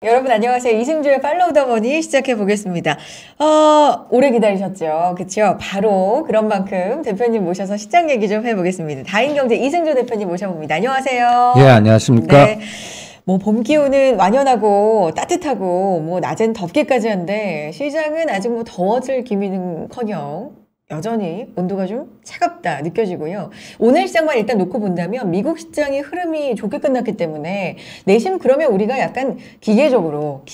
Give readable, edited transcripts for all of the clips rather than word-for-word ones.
여러분 안녕하세요. 이승주의 팔로우 더 머니 시작해 보겠습니다. 오래 기다리셨죠? 그쵸? 바로 그런 만큼 대표님 모셔서 시장 얘기 좀 해보겠습니다. 다인경제 이승주 대표님 모셔봅니다. 안녕하세요. 예, 안녕하십니까? 네. 뭐 봄 기온은 완연하고 따뜻하고 뭐 낮엔 덥기까지 한데 시장은 아직 뭐 더워질 기미는커녕 여전히 온도가 좀 차갑다 느껴지고요. 오늘 시장만 일단 놓고 본다면 미국 시장의 흐름이 좋게 끝났기 때문에 내심 그러면 우리가 약간 기계적으로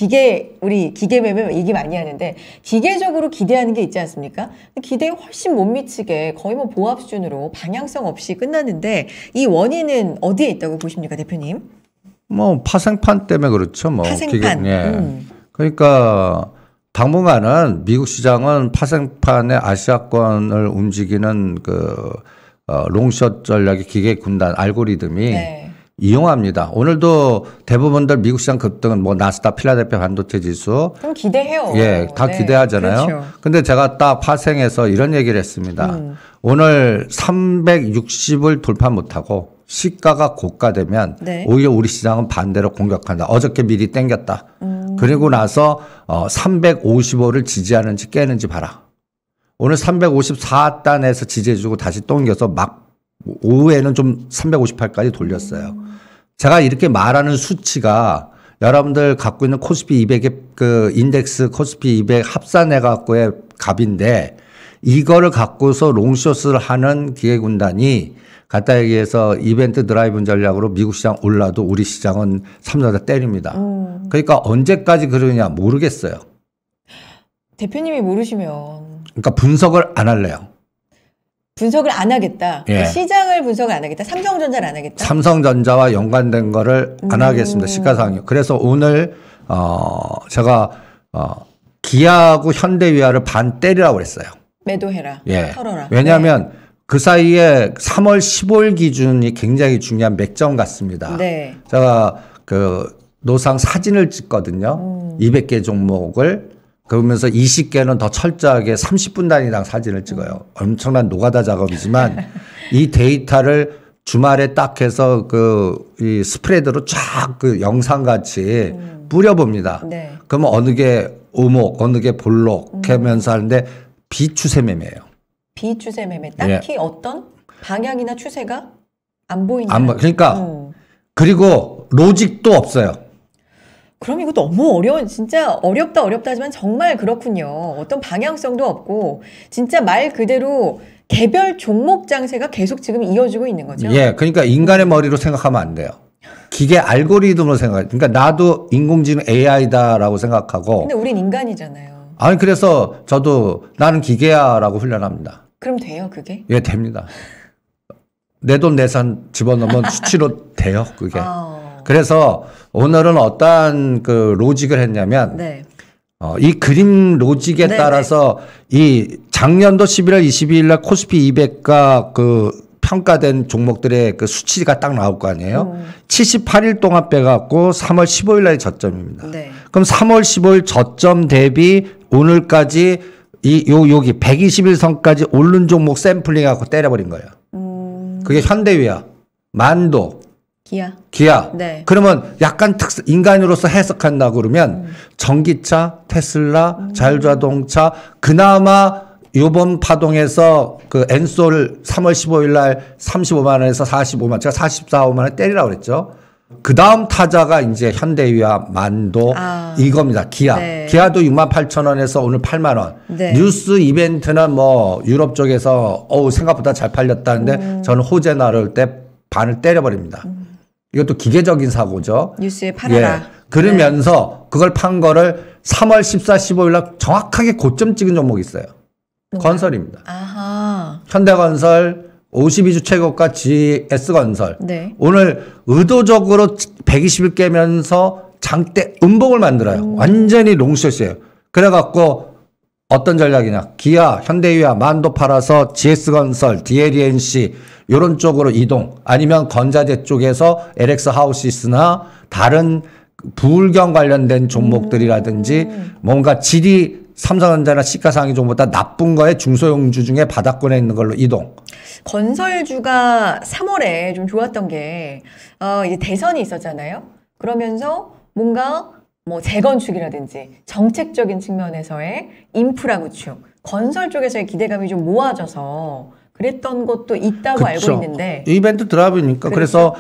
우리 기계 매매 얘기 많이 하는데 기계적으로 기대하는 게 있지 않습니까? 기대에 훨씬 못 미치게 거의 뭐 보합 수준으로 방향성 없이 끝났는데 이 원인은 어디에 있다고 보십니까, 대표님? 뭐 파생판 때문에 그렇죠. 뭐 파생판. 예. 그러니까 당분간은 미국 시장은 파생판의 아시아권을 움직이는 롱숏 전략의 기계 군단 알고리즘이 네. 이용합니다. 오늘도 대부분들 미국 시장 급등은 뭐 나스닥, 필라델피아 반도체 지수 그럼 기대해요. 예, 다 네. 기대하잖아요. 그렇죠. 근데 제가 딱 파생해서 이런 얘기를 했습니다. 오늘 360을 돌파 못하고 시가가 고가되면 네. 오히려 우리 시장은 반대로 공격한다. 어저께 미리 땡겼다. 그리고 나서 355를 지지하는지 깨는지 봐라. 오늘 354단에서 지지해주고 다시 땡겨서 막 오후에는 좀 358까지 돌렸어요. 제가 이렇게 말하는 수치가 여러분들 갖고 있는 코스피 200의 그 인덱스 코스피 200 합산해 갖고의 값인데 이거를 갖고서 롱숏을 하는 기계군단이 갖다 얘기해서 이벤트 드라이브 전략으로 미국 시장 올라도 우리 시장은 삼성전자 때립니다. 그러니까 언제까지 그러냐 모르겠어요. 대표님이 모르시면 그러니까 분석을 안 할래요. 분석을 안 하겠다. 예. 시장을 분석을 안 하겠다. 삼성전자를 안 하겠다. 삼성전자와 연관된 거를 안 하겠습니다. 시가상이요. 그래서 오늘 제가 기아하고 현대위아를 반 때리라고 그랬어요. 매도해라. 예. 털어라. 왜냐하면 네. 그 사이에 3월 15일 기준이 굉장히 중요한 맥점 같습니다. 네. 제가 그 노상 사진을 찍거든요. 200개 종목을. 그러면서 20개는 더 철저하게 30분 단위당 사진을 찍어요. 엄청난 노가다 작업이지만 이 데이터를 주말에 딱 해서 이 스프레드로 쫙 그 영상 같이 뿌려봅니다. 네. 그러면 어느 게 오목, 어느 게 볼록 하면서 하는데 비추세 매매예요. 비추세 매매. 딱히 예. 어떤 방향이나 추세가 안 보인다. 그러니까 그리고 로직도 없어요. 그럼 이거 너무 진짜 어렵다 하지만 정말 그렇군요. 어떤 방향성도 없고 진짜 말 그대로 개별 종목 장세가 계속 지금 이어지고 있는 거죠. 예, 그러니까 인간의 머리로 생각하면 안 돼요. 기계 알고리즘으로 생각해요. 그러니까 나도 인공지능 AI다라고 생각하고. 근데 우린 인간이잖아요. 아니 그래서 저도 나는 기계야라고 훈련합니다. 그럼 돼요, 그게? 예, 됩니다. 내 돈 내산 집어넣으면 수치로 돼요, 그게. 그래서 오늘은 어떠한 그 로직을 했냐면 네. 이 그림 로직에 네, 따라서 이 작년도 11월 22일 날 코스피 200가 그 평가된 종목들의 그 수치가 딱 나올 거 아니에요. 78일 동안 빼갖고 3월 15일 날 저점입니다. 네. 그럼 3월 15일 저점 대비 오늘까지 여기 121선까지 오른 종목 샘플링 갖고 때려버린 거예요. 그게 현대위아, 만도, 기아. 네. 그러면 약간 인간으로서 해석한다 그러면 전기차, 테슬라, 자율자동차 그나마 요번 파동에서 그 엔솔 3월 15일 날 35만 원에서 45만, 제가 44, 5만 원 때리라고 그랬죠. 그 다음 타자가 이제 현대위아, 만도 이겁니다. 기아. 네. 기아도 6만 8천 원에서 오늘 8만 원. 네. 뉴스 이벤트는 뭐 유럽 쪽에서 생각보다 잘 팔렸다는데 저는 호재 나를 때 반을 때려버립니다. 이것도 기계적인 사고죠. 뉴스에 팔아라. 예. 그러면서 그걸 판 거를 3월 14, 15일 날 정확하게 고점 찍은 종목이 있어요. 건설입니다. 아하. 현대건설 52주 최고가 GS건설. 네. 오늘 의도적으로 120일 깨면서 장대 음봉을 만들어요. 완전히 롱숏이에요. 그래갖고 어떤 전략이냐. 기아, 현대위아, 만도 팔아서 GS건설, DLNC 이런 쪽으로 이동. 아니면 건자재 쪽에서 LX 하우시스나 다른 부울경 관련된 종목들이라든지 뭔가 질이 삼성전자나 시가상위 종목보다 나쁜 거에 중소형주 중에 바닥권에 있는 걸로 이동. 건설주가 3월에 좀 좋았던 게 이제 대선이 있었잖아요. 그러면서 뭔가 뭐 재건축이라든지 정책적인 측면에서의 인프라 구축, 건설 쪽에서의 기대감이 좀 모아져서 그랬던 것도 있다고 알고 있는데 이벤트 드랍이니까 그래서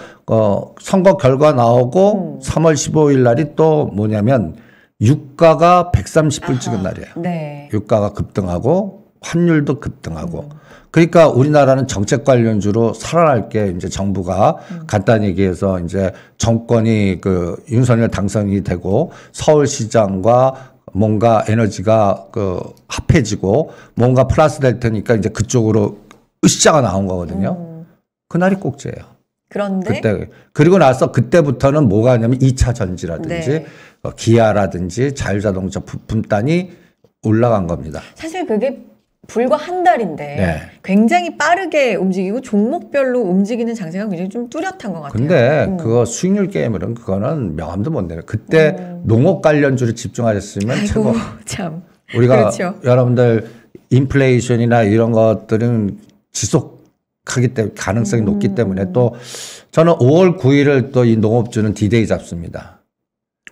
선거 결과 나오고 3월 15일 날이 또 뭐냐면 유가가 130불 찍은 날이에요. 네. 유가가 급등하고 환율도 급등하고 그러니까 우리나라는 정책 관련주로 살아날 게 이제 정부가 간단히 얘기해서 이제 정권이 그 윤석열 당선이 되고 서울시장과 뭔가 에너지가 그 합해지고 뭔가 플러스 될 테니까 이제 그쪽으로 으쌰가 나온 거거든요. 그날이 꼭지예요. 그런데 그때 그리고 나서 그때부터는 뭐가 있냐면 2차 전지라든지 네. 기아라든지 자율자동차 부품단이 올라간 겁니다. 사실 그게 불과 한 달인데 네. 굉장히 빠르게 움직이고 종목별로 움직이는 장세가 굉장히 좀 뚜렷한 것 같아요. 근데 그거 수익률 게임은 그거는 명함도 못 내요. 그때 농업 관련주를 집중하셨으면 아이고, 최고. 참. 우리가 그렇죠. 여러분들 인플레이션이나 이런 것들은 지속하기 때문에 가능성이 높기 때문에 또 저는 5월 9일을 또 이 농업주는 디데이 잡습니다.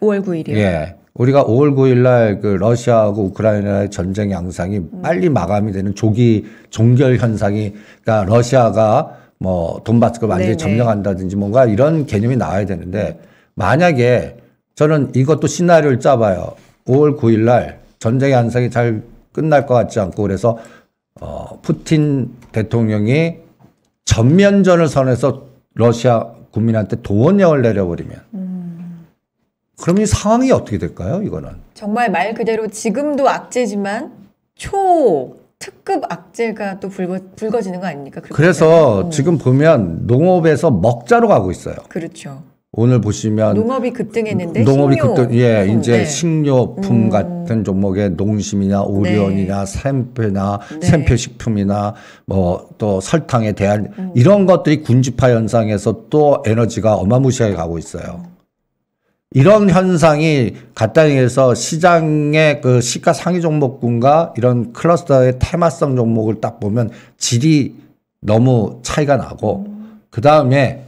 5월 9일이요? 예. 우리가 5월 9일 날 그 러시아하고 우크라이나의 전쟁 양상이 빨리 마감이 되는 조기 종결 현상이 그러니까 러시아가 뭐 돈바스를 완전히 네네. 점령한다든지 뭔가 이런 개념이 나와야 되는데 만약에 저는 이것도 시나리오를 짜봐요. 5월 9일 날 전쟁 양상이 잘 끝날 것 같지 않고 그래서 푸틴 대통령이 전면전을 선해서 러시아 국민한테 동원령을 내려버리면 그럼 이 상황이 어떻게 될까요? 이거는 정말 말 그대로 지금도 악재지만 초 특급 악재가 또 불거지는 거 아닙니까? 그렇게 그래서 되면? 지금 보면 농업에서 먹자로 가고 있어요. 그렇죠. 오늘 보시면 농업이 급등했는데 농업이 식료 급등, 예, 품, 이제 네. 식료품 같은 종목에 농심이나 오리온이나 샘페나 네. 샘표식품이나 뭐 또 설탕에 대한 이런 것들이 군집화 현상에서 또 에너지가 어마무시하게 가고 있어요. 이런 현상이 간단히 해서 시장의 그 시가 상위 종목군과 이런 클러스터의 테마성 종목을 딱 보면 질이 너무 차이가 나고 그 다음에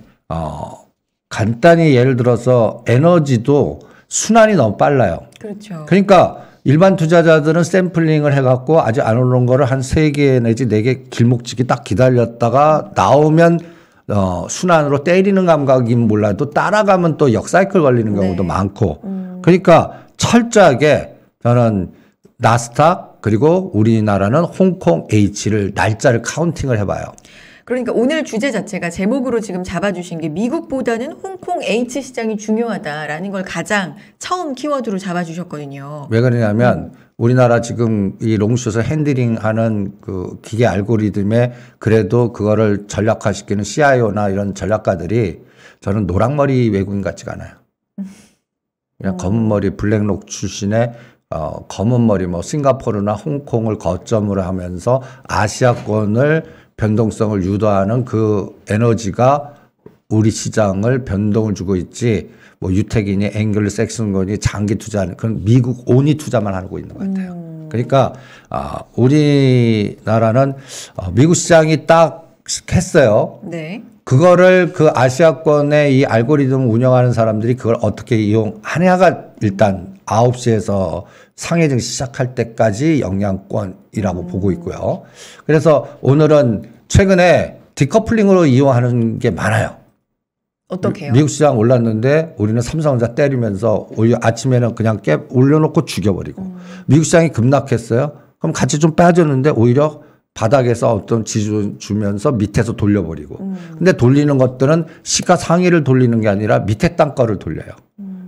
간단히 예를 들어서 에너지도 순환이 너무 빨라요. 그렇죠. 그러니까 일반 투자자들은 샘플링을 해갖고 아직 안 오른 거를 한 3개 내지 4개 길목지기 딱 기다렸다가 나오면 순환으로 때리는 감각인 몰라도 따라가면 또 역사이클 걸리는 경우도 네. 많고 그러니까 철저하게 저는 나스닥 그리고 우리나라는 홍콩 H를 날짜를 카운팅을 해봐요. 그러니까 오늘 주제 자체가 제목으로 지금 잡아주신 게 미국보다는 홍콩 H 시장이 중요하다라는 걸 가장 처음 키워드로 잡아주셨거든요. 왜 그러냐면 우리나라 지금 이 롱숏을 핸들링하는 그 기계 알고리즘에 그래도 그거를 전략화시키는 CIO나 이런 전략가들이 저는 노랑머리 외국인 같지가 않아요. 그냥 검은 머리 블랙록 출신의 검은 머리 뭐 싱가포르나 홍콩을 거점으로 하면서 아시아권을 변동성을 유도하는 그 에너지가 우리 시장을 변동을 주고 있지 뭐 유택이니 앵글로색슨권이 장기 투자하는 그런 미국 온이 투자만 하고 있는 것 같아요. 그러니까 우리나라는 미국 시장이 딱 했어요. 네. 그거를 그 아시아권의 이 알고리즘 운영하는 사람들이 그걸 어떻게 이용하냐가 일단 9시에서 상해 증시 시작할 때까지 영향권이라고 보고 있고요. 그래서 오늘은 최근에 디커플링으로 이용하는 게 많아요. 어떻게요? 미국 시장 올랐는데 우리는 삼성전자 때리면서 오히려 아침에는 그냥 올려놓고 죽여버리고 미국 시장이 급락했어요. 그럼 같이 좀 빠졌는데 오히려 바닥에서 어떤 지수 주면서 밑에서 돌려버리고. 근데 돌리는 것들은 시가 상위를 돌리는 게 아니라 밑에 땅 거를 돌려요.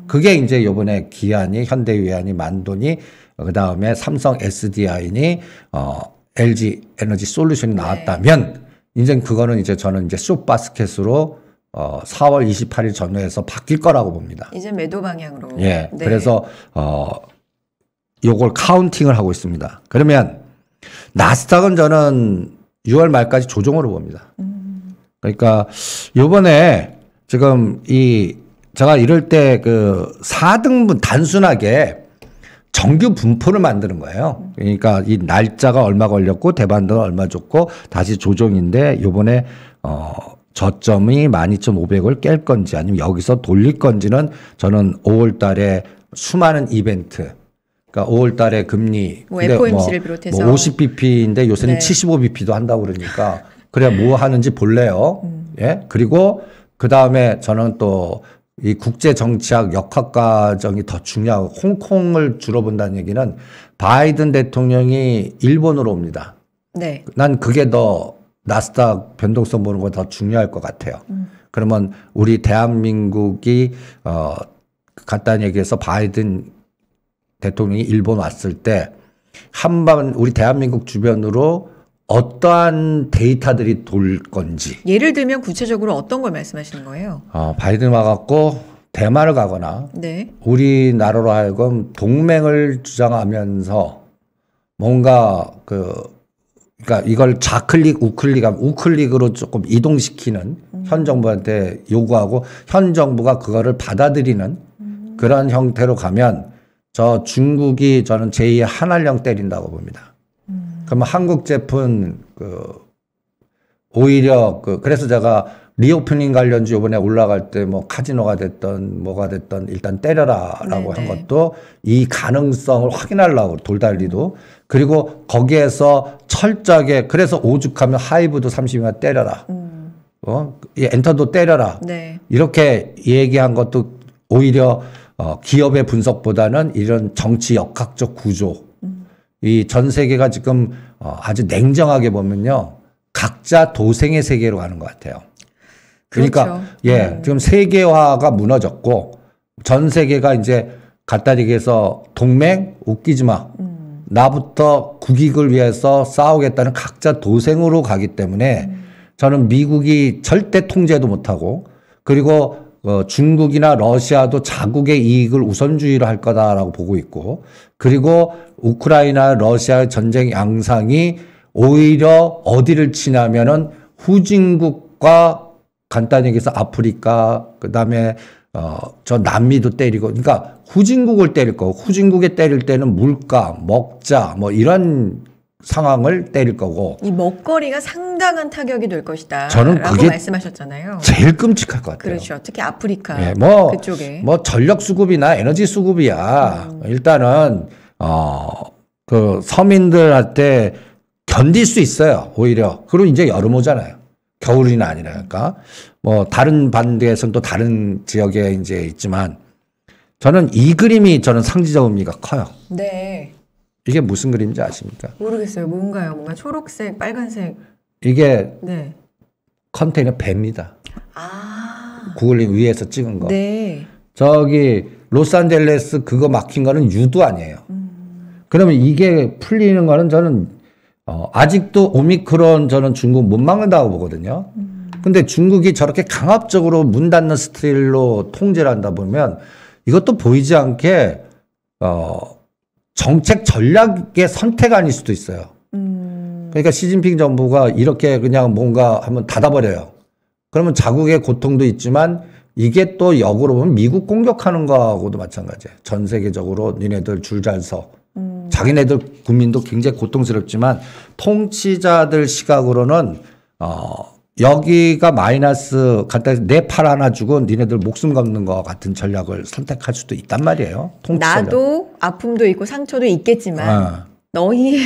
그게 이제 요번에 기아니, 현대위안이, 만돈이, 그 다음에 삼성 SDI니, LG 에너지 솔루션이 나왔다면, 이제 그거는 이제 저는 이제 숏바스켓으로 4월 28일 전후에서 바뀔 거라고 봅니다. 이제 매도 방향으로. 예. 네. 그래서, 요걸 카운팅을 하고 있습니다. 그러면, 나스닥은 저는 6월 말까지 조정으로 봅니다. 그러니까, 요번에 지금 제가 이럴 때 그 4등분 단순하게 정규 분포를 만드는 거예요. 그러니까 이 날짜가 얼마 걸렸고 대반등은 얼마 줬고 다시 조정인데 요번에 저점이 12,500을 깰 건지 아니면 여기서 돌릴 건지는 저는 5월 달에 수많은 이벤트. 그러니까 5월 달에 금리 뭐 FOMC를 비롯해서 50bp인데 요새는 네. 75bp도 한다고 그러니까 그래야 뭐 하는지 볼래요. 예. 그리고 그다음에 저는 또 이 국제 정치학 역학 과정이 더 중요하고 홍콩을 주로 본다는 얘기는 바이든 대통령이 일본으로 옵니다. 네. 난 그게 더 나스닥 변동성 보는 거 더 중요할 것 같아요. 그러면 우리 대한민국이 간단히 얘기해서 바이든 대통령이 일본 왔을 때 한번 우리 대한민국 주변으로 어떠한 데이터들이 돌 건지. 예를 들면 구체적으로 어떤 걸 말씀하시는 거예요? 바이든 와갖고 대만을 가거나 네. 우리나라로 하여금 동맹을 주장하면서 뭔가 그러니까 이걸 좌클릭, 우클릭으로 조금 이동시키는 현 정부한테 요구하고 현 정부가 그거를 받아들이는 그런 형태로 가면 저 중국이 저는 제2의 한알령 때린다고 봅니다. 그러면 한국 제품 오히려 그래서 제가 리오프닝 관련주 이번에 올라갈 때 뭐 카지노가 됐던 뭐가 됐던 일단 때려라라고 한 것도 이 가능성을 확인하려고 돌달리도 그리고 거기에서 철저하게 그래서 오죽하면 하이브도 30이나 때려라. 이 엔터도 때려라. 네. 이렇게 얘기한 것도 오히려 기업의 분석보다는 이런 정치 역학적 구조 이 전 세계가 지금 아주 냉정하게 보면요. 각자 도생의 세계로 가는 것 같아요. 그러니까 그렇죠. 지금 세계화가 무너졌고 전 세계가 이제 갖다 얘기해서 동맹 웃기지 마. 나부터 국익을 위해서 싸우겠다는 각자 도생으로 가기 때문에 저는 미국이 절대 통제도 못하고 그리고 중국이나 러시아도 자국의 이익을 우선주의로 할 거다라고 보고 있고 그리고 우크라이나 러시아의 전쟁 양상이 오히려 어디를 치냐면은 후진국과 간단히 얘기해서 아프리카 그다음에 저 남미도 때리고 그러니까 후진국을 때릴 거고 후진국에 때릴 때는 물가 먹자 뭐 이런 상황을 때릴 거고 이 먹거리가 상당한 타격이 될 것이다. 저는 라고 그게 말씀하셨잖아요. 제일 끔찍할 것 같아요. 그렇죠. 특히 아프리카 그쪽에 뭐 전력 수급이나 에너지 수급이야. 일단은 그 서민들한테 견딜 수 있어요. 오히려 그리고 이제 여름 오잖아요. 겨울이나 아니라니까 뭐 다른 반대에서는 또 다른 지역에 이제 있지만 저는 이 그림이 저는 상징적 의미가 커요. 네. 이게 무슨 그림인지 아십니까? 모르겠어요. 뭔가요? 뭔가 초록색, 빨간색. 이게 네. 컨테이너 배입니다. 아. 구글링 위에서 찍은 거. 네. 저기 로스앤젤레스 그거 막힌 거는 유도 아니에요. 그러면 이게 풀리는 거는 저는 아직도 오미크론 저는 중국 못 막는다고 보거든요. 근데 중국이 저렇게 강압적으로 문 닫는 스타일로 통제를 한다 보면 이것도 보이지 않게 정책 전략의 선택 아닐 수도 있어요. 그러니까 시진핑 정부가 이렇게 그냥 뭔가 한번 닫아버려요. 그러면 자국의 고통도 있지만 이게 또 역으로 보면 미국 공격하는 거하고도 마찬가지예요. 전 세계적으로 니네들 줄 잘 서. 자기네들 국민도 굉장히 고통스럽지만 통치자들 시각으로는 여기가 마이너스 간단히 내 팔 하나 주고 니네들 목숨 걷는 것 같은 전략을 선택할 수도 있단 말이에요. 나도 아픔도 있고 상처도 있겠지만 너희의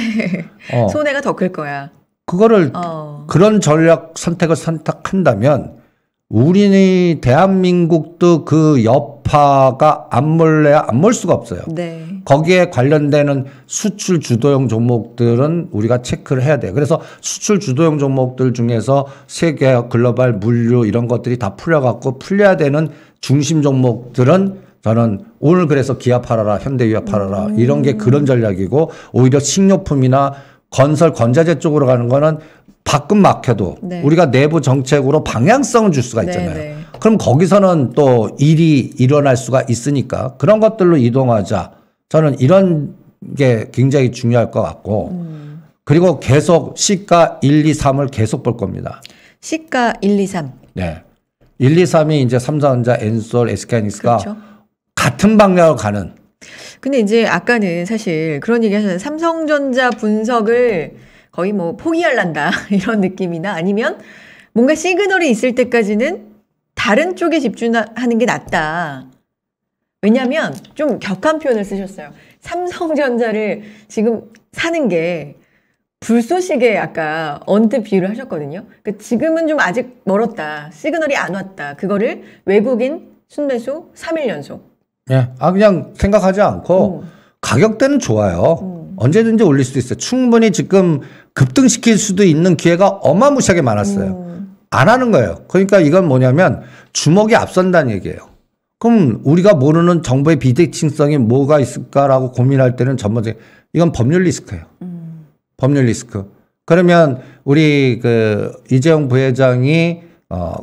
손해가 더 클 거야. 그거를 그런 전략 선택을 선택한다면 우리 대한민국도 그 여파가 안 몰래야 안 몰 수가 없어요. 네. 거기에 관련되는 수출 주도형 종목들은 우리가 체크를 해야 돼요. 그래서 수출 주도형 종목들 중에서 세계 글로벌 물류 이런 것들이 다 풀려갖고 풀려야 되는 중심 종목들은 저는 오늘 그래서 기아 팔아라, 현대유아 팔아라 이런 게 그런 전략이고 오히려 식료품이나 건설 건자재 쪽으로 가는 거는 밖은 막혀도 네. 우리가 내부 정책으로 방향성을 줄 수가 있잖아요. 네, 네. 그럼 거기서는 또 일이 일어날 수가 있으니까 그런 것들로 이동하자. 저는 이런 게 굉장히 중요할 것 같고 그리고 계속 시가 1, 2, 3을 계속 볼 겁니다. 시가 1, 2, 3. 네. 1, 2, 3이 이제 삼성전자, 엔솔, SK하이닉스가 그렇죠. 같은 방향으로 가는. 근데 이제 아까는 사실 그런 얘기 하셨잖아요. 삼성전자 분석을 거의 뭐 포기할란다 이런 느낌이나 아니면 뭔가 시그널이 있을 때까지는 다른 쪽에 집중하는 게 낫다. 왜냐하면 좀 격한 표현을 쓰셨어요. 삼성전자를 지금 사는 게 불쏘시개 아까 언뜻 비유를 하셨거든요. 그러니까 지금은 좀 아직 멀었다. 시그널이 안 왔다. 그거를 외국인 순매수 3일 연속. 예. 그냥 생각하지 않고 가격대는 좋아요. 언제든지 올릴 수도 있어요. 충분히 지금 급등시킬 수도 있는 기회가 어마무시하게 많았어요. 안 하는 거예요. 그러니까 이건 뭐냐면 주목이 앞선다는 얘기예요. 그럼 우리가 모르는 정부의 비대칭성이 뭐가 있을까라고 고민할 때는 전반적으로 이건 법률 리스크예요. 법률 리스크. 그러면 우리 이재용 부회장이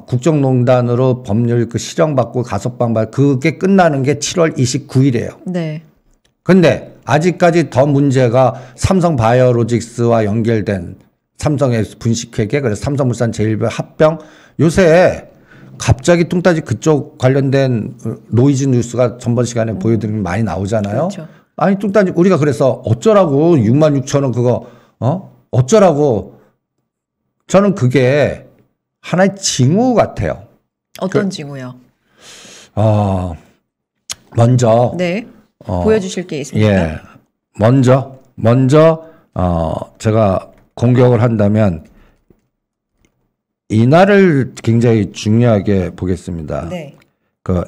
국정농단으로 법률 실형받고 가석방받 그게 끝나는 게 7월 29일이에요. 네. 근데 아직까지 더 문제가 삼성 바이오로직스와 연결된 삼성의 분식회계, 그래서 삼성물산 제일별 합병. 요새 갑자기 뚱따지 그쪽 관련된 노이즈 뉴스가 전번 시간에 보여드리는 게 많이 나오잖아요. 그렇죠. 아니 뚱따지 우리가 그래서 어쩌라고 66,000원 그거 어쩌라고. 저는 그게 하나의 징후 같아요. 어떤 징후요? 먼저 네. 보여주실 게 있습니까? 예. 먼저 제가 공격을 한다면 이날을 굉장히 중요하게 보겠습니다. 네.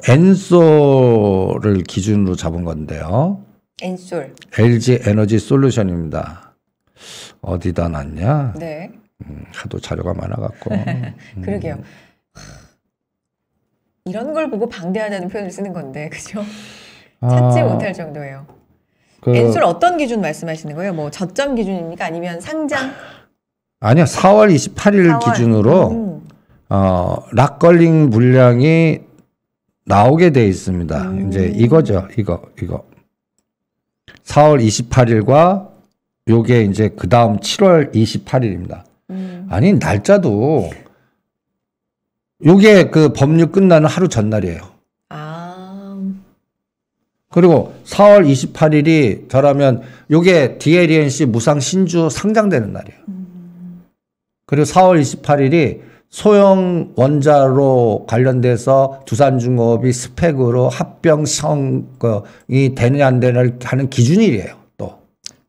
엔솔을 기준으로 잡은 건데요. 엔솔. LG 에너지 솔루션입니다. 어디다 놨냐? 네. 하도 자료가 많아갖고. 그러게요. 이런 걸 보고 방대하다는 표현을 쓰는 건데, 그죠? 찾지 못할 정도예요. 엔솔 어떤 기준 말씀하시는 거예요? 뭐 저점 기준입니까? 아니면 상장? 아니요. 4월 28일 기준으로 락걸링 물량이 나오게 돼 있습니다. 이제 이거죠. 이거. 4월 28일과 요게 이제 그다음 7월 28일입니다. 아니 날짜도 요게 그 법률 끝나는 하루 전날이에요. 그리고 4월 28일이 저라면 요게 DLNC 무상 신주 상장되는 날이에요. 그리고 4월 28일이 소형 원자로 관련돼서 두산중공업이 스펙으로 합병이 되느냐 안 되느냐를 하는 기준일이에요. 또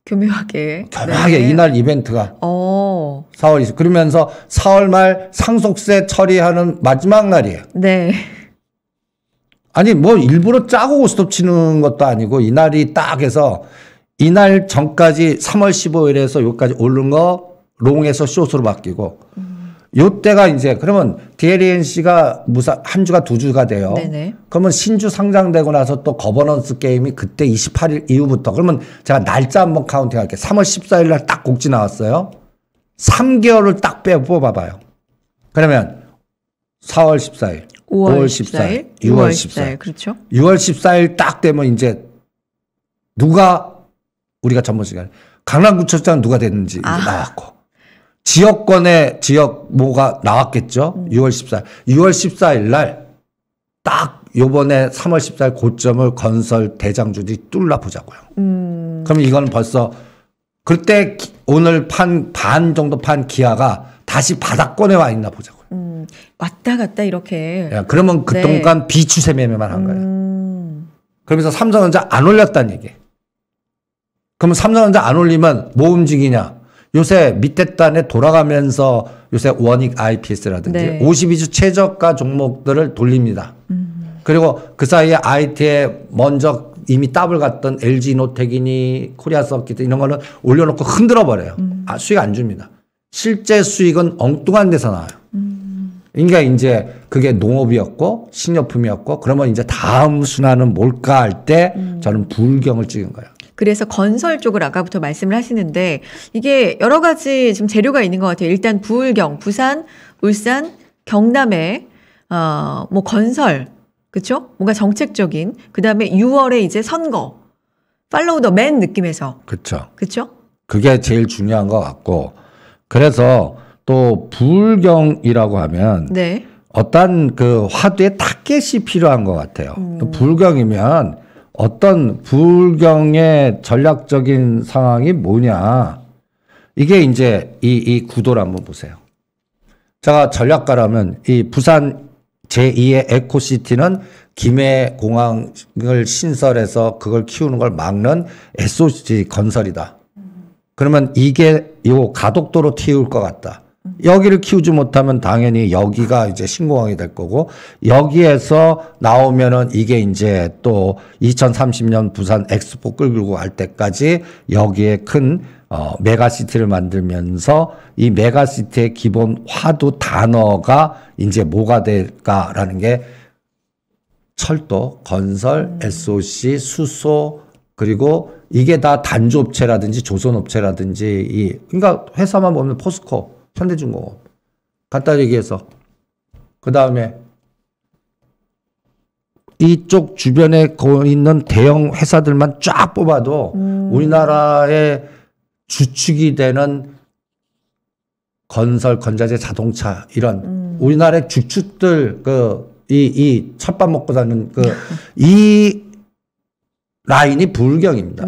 교묘하게 네. 이날 이벤트가 4월 20 그러면서 4월 말 상속세 처리하는 마지막 날이에요. 네. 아니 뭐 일부러 짜고 고스톱 치는 것도 아니고 이날이 딱 해서 이날 전까지 3월 15일에서 여기까지 오른 거 롱에서 숏으로 바뀌고 요때가 이제 그러면 DLNC가 한 주가 2주가 돼요. 네네. 그러면 신주 상장되고 나서 또 거버넌스 게임이 그때 28일 이후부터 그러면 제가 날짜 한번 카운팅 할게요. 3월 14일 날 딱 곡지 나왔어요. 3개월을 딱 뽑아봐요. 그러면 4월 14일, 5월 14일, 6월 14일. 그렇죠. 6월 14일 딱 되면 이제 누가 우리가 전번 시간에 강남구청장 누가 됐는지 이제 나왔고 지역권의 지역 뭐가 나왔겠죠. 6월 14일. 6월 14일 날 딱 요번에 3월 14일 고점을 건설 대장주들이 뚫나 보자고요. 그럼 이건 벌써 그때 오늘 반 정도 판 기아가 다시 바닥권에 와 있나 보자고요. 왔다 갔다 이렇게. 야, 그러면 그 동안 비추세 매매만 한 거예요. 그러면서 삼성전자 안 올렸다는 얘기. 그러면 삼성전자 안 올리면 뭐 움직이냐? 요새 밑에 단에 돌아가면서 요새 원익 IPS라든지 네. 52주 최저가 종목들을 돌립니다. 그리고 그 사이에 IT에 먼저 이미 더블 갔던 LG노텍이니 코리아서킷 이런 거는 올려놓고 흔들어 버려요. 수익 안 줍니다. 실제 수익은 엉뚱한 데서 나와요. 그러니까 이제 그게 농업이었고 식료품이었고 그러면 이제 다음 순환은 뭘까 할 때 저는 불경을 찍은 거예요. 그래서 건설 쪽을 아까부터 말씀을 하시는데 이게 여러 가지 지금 재료가 있는 것 같아요. 일단 부울경, 부산, 울산, 경남에 뭐 건설, 그렇죠? 뭔가 정책적인. 그다음에 6월에 이제 선거, 팔로우 더 맨 느낌에서. 그렇죠. 그렇죠? 그게 제일 중요한 것 같고 그래서 또 부울경이라고 하면 네. 어떤 그 화두의 타겟이 필요한 것 같아요. 부울경이면 어떤 부울경의 전략적인 상황이 뭐냐. 이게 이제 이 구도를 한번 보세요. 제가 전략가라면 이 부산 제2의 에코시티는 김해 공항을 신설해서 그걸 키우는 걸 막는 SOC 건설이다. 그러면 이게 요 가덕도로 튀울 것 같다. 여기를 키우지 못하면 당연히 여기가 이제 신공항이 될 거고, 여기에서 나오면은 이게 이제 또 2030년 부산 엑스포 끌고 갈 때까지 여기에 큰 메가시티를 만들면서 이 메가시티의 기본 화두 단어가 이제 뭐가 될까라는 게 철도, 건설, SOC, 수소, 그리고 이게 다 단조업체라든지 조선업체라든지 그러니까 회사만 보면 포스코, 현대중공업 간단히 얘기해서, 그 다음에 이쪽 주변에 있는 대형 회사들만 쫙 뽑아도 우리나라의 주축이 되는 건설, 건자재, 자동차 이런 우리나라의 주축들 이 첫밥 먹고 사는 이 라인이 불경입니다.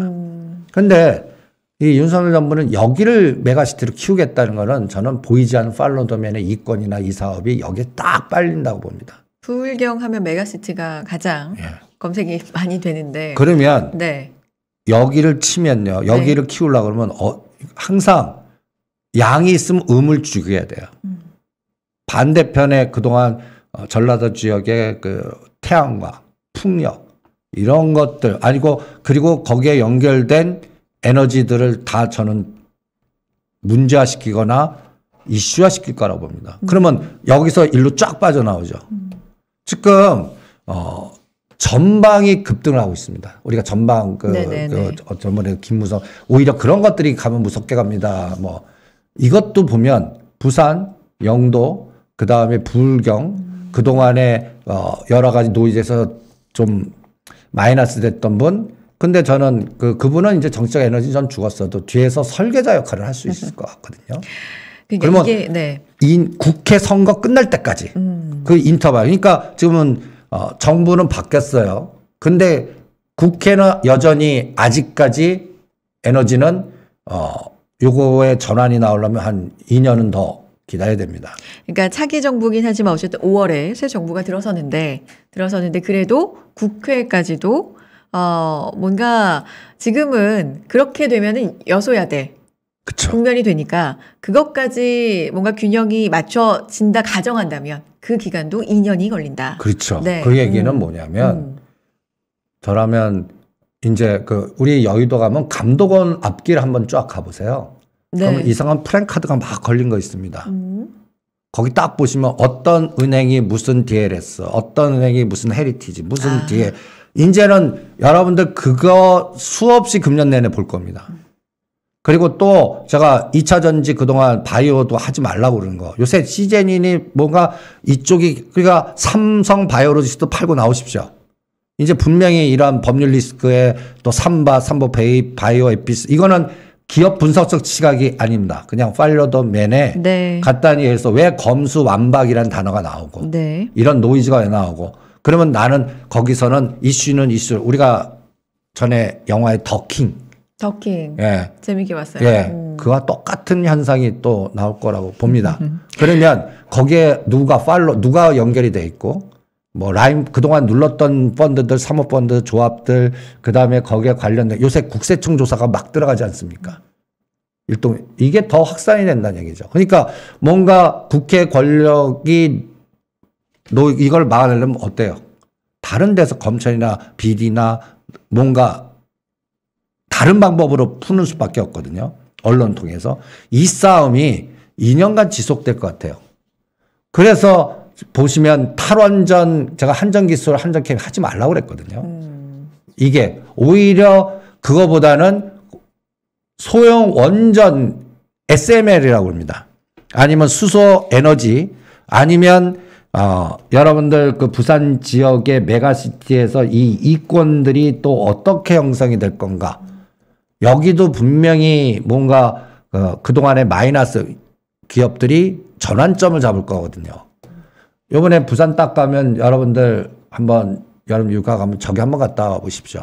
근데 이 윤석열 정부는 여기를 메가시티로 키우겠다는 거는 저는 보이지 않는 팔로더맨의 이권이나 이 사업이 여기에 딱 빨린다고 봅니다. 부울경 하면 메가시티가 가장 검색이 많이 되는데. 그러면 네. 여기를 치면요. 여기를 키우려고 그러면 항상 양이 있으면 음을 죽여야 돼요. 반대편에 그동안 전라도 지역의 그 태양광, 풍력 이런 것들 아니고 그리고 거기에 연결된 에너지들을 다 저는 문제화시키거나 이슈화시킬 거라고 봅니다. 그러면 여기서 일로 쫙 빠져나오죠. 지금 전방이 급등을 하고 있습니다. 우리가 전방 저번에 김무성 오히려 그런 것들이 가면 무섭게 갑니다. 뭐 이것도 보면 부산, 영도, 그 다음에 부울경 그 동안에 여러 가지 노이즈에서 좀 마이너스 됐던 분. 근데 저는 그분은 이제 정치적 에너지 전 죽었어도 뒤에서 설계자 역할을 할 수 있을 것 같거든요. 그러면 이 국회 선거 끝날 때까지 그 인터벌. 그러니까 지금은 정부는 바뀌었어요. 근데 국회는 여전히 아직까지 에너지는 요거의 전환이 나오려면 한 2년은 더 기다려야 됩니다. 그러니까 차기 정부긴 하지만 어쨌든 5월에 새 정부가 들어서는데 그래도 국회까지도 뭔가 지금은 그렇게 되면은 여소야대 그쵸. 국면이 되니까 그것까지 뭔가 균형이 맞춰진다 가정한다면 그 기간도 2년이 걸린다. 그렇죠. 그 얘기는 뭐냐면 저라면 이제 우리 여의도 가면 감독원 앞길 한번 쫙 가보세요. 그러면 이상한 프랭카드가 막 걸린 거 있습니다. 거기 딱 보시면 어떤 은행이 무슨 DLS, 어떤 은행이 무슨 헤리티지, 무슨 DL. 이제는 여러분들 그거 수없이 금년 내내 볼 겁니다. 그리고 또 제가 2차 전지 그동안 바이오도 하지 말라고 그러는 거. 요새 시제닌이 뭔가 이쪽이 그러니까 삼성 바이오로직스도 팔고 나오십시오. 이제 분명히 이러한 법률 리스크에 또 삼보페이, 바이오 에피스 이거는 기업 분석적 시각이 아닙니다. 그냥 팔로더맨에 간단히 해서 왜 검수 완박이라는 단어가 나오고 이런 노이즈가 왜 나오고 그러면 나는 거기서는 이슈는 이슈. 우리가 전에 영화의 더킹. 재밌게 봤어요. 그와 똑같은 현상이 또 나올 거라고 봅니다. 그러면 거기에 누가 연결이 돼 있고 뭐 라임 그동안 눌렀던 펀드들, 사모펀드, 조합들 그다음에 거기에 관련된 요새 국세청 조사가 막 들어가지 않습니까? 이게 더 확산이 된다는 얘기죠. 그러니까 뭔가 국회 권력이 이걸 막아내려면 어때요? 다른 데서 검찰이나 비리나 뭔가 다른 방법으로 푸는 수밖에 없거든요. 언론 통해서. 이 싸움이 2년간 지속될 것 같아요. 그래서 보시면 탈원전 제가 한전기술 한전캠 하지 말라고 그랬거든요. 이게 오히려 그거보다는 소형 원전 SML이라고 합니다. 아니면 수소 에너지 아니면 여러분들 그 부산 지역의 메가시티에서 이 이권들이 또 어떻게 형성이 될 건가. 여기도 분명히 뭔가 그동안의 마이너스 기업들이 전환점을 잡을 거거든요. 요번에 부산 딱 가면 여러분들 한번 여름 휴가 가면 저기 한번 갔다 와 보십시오.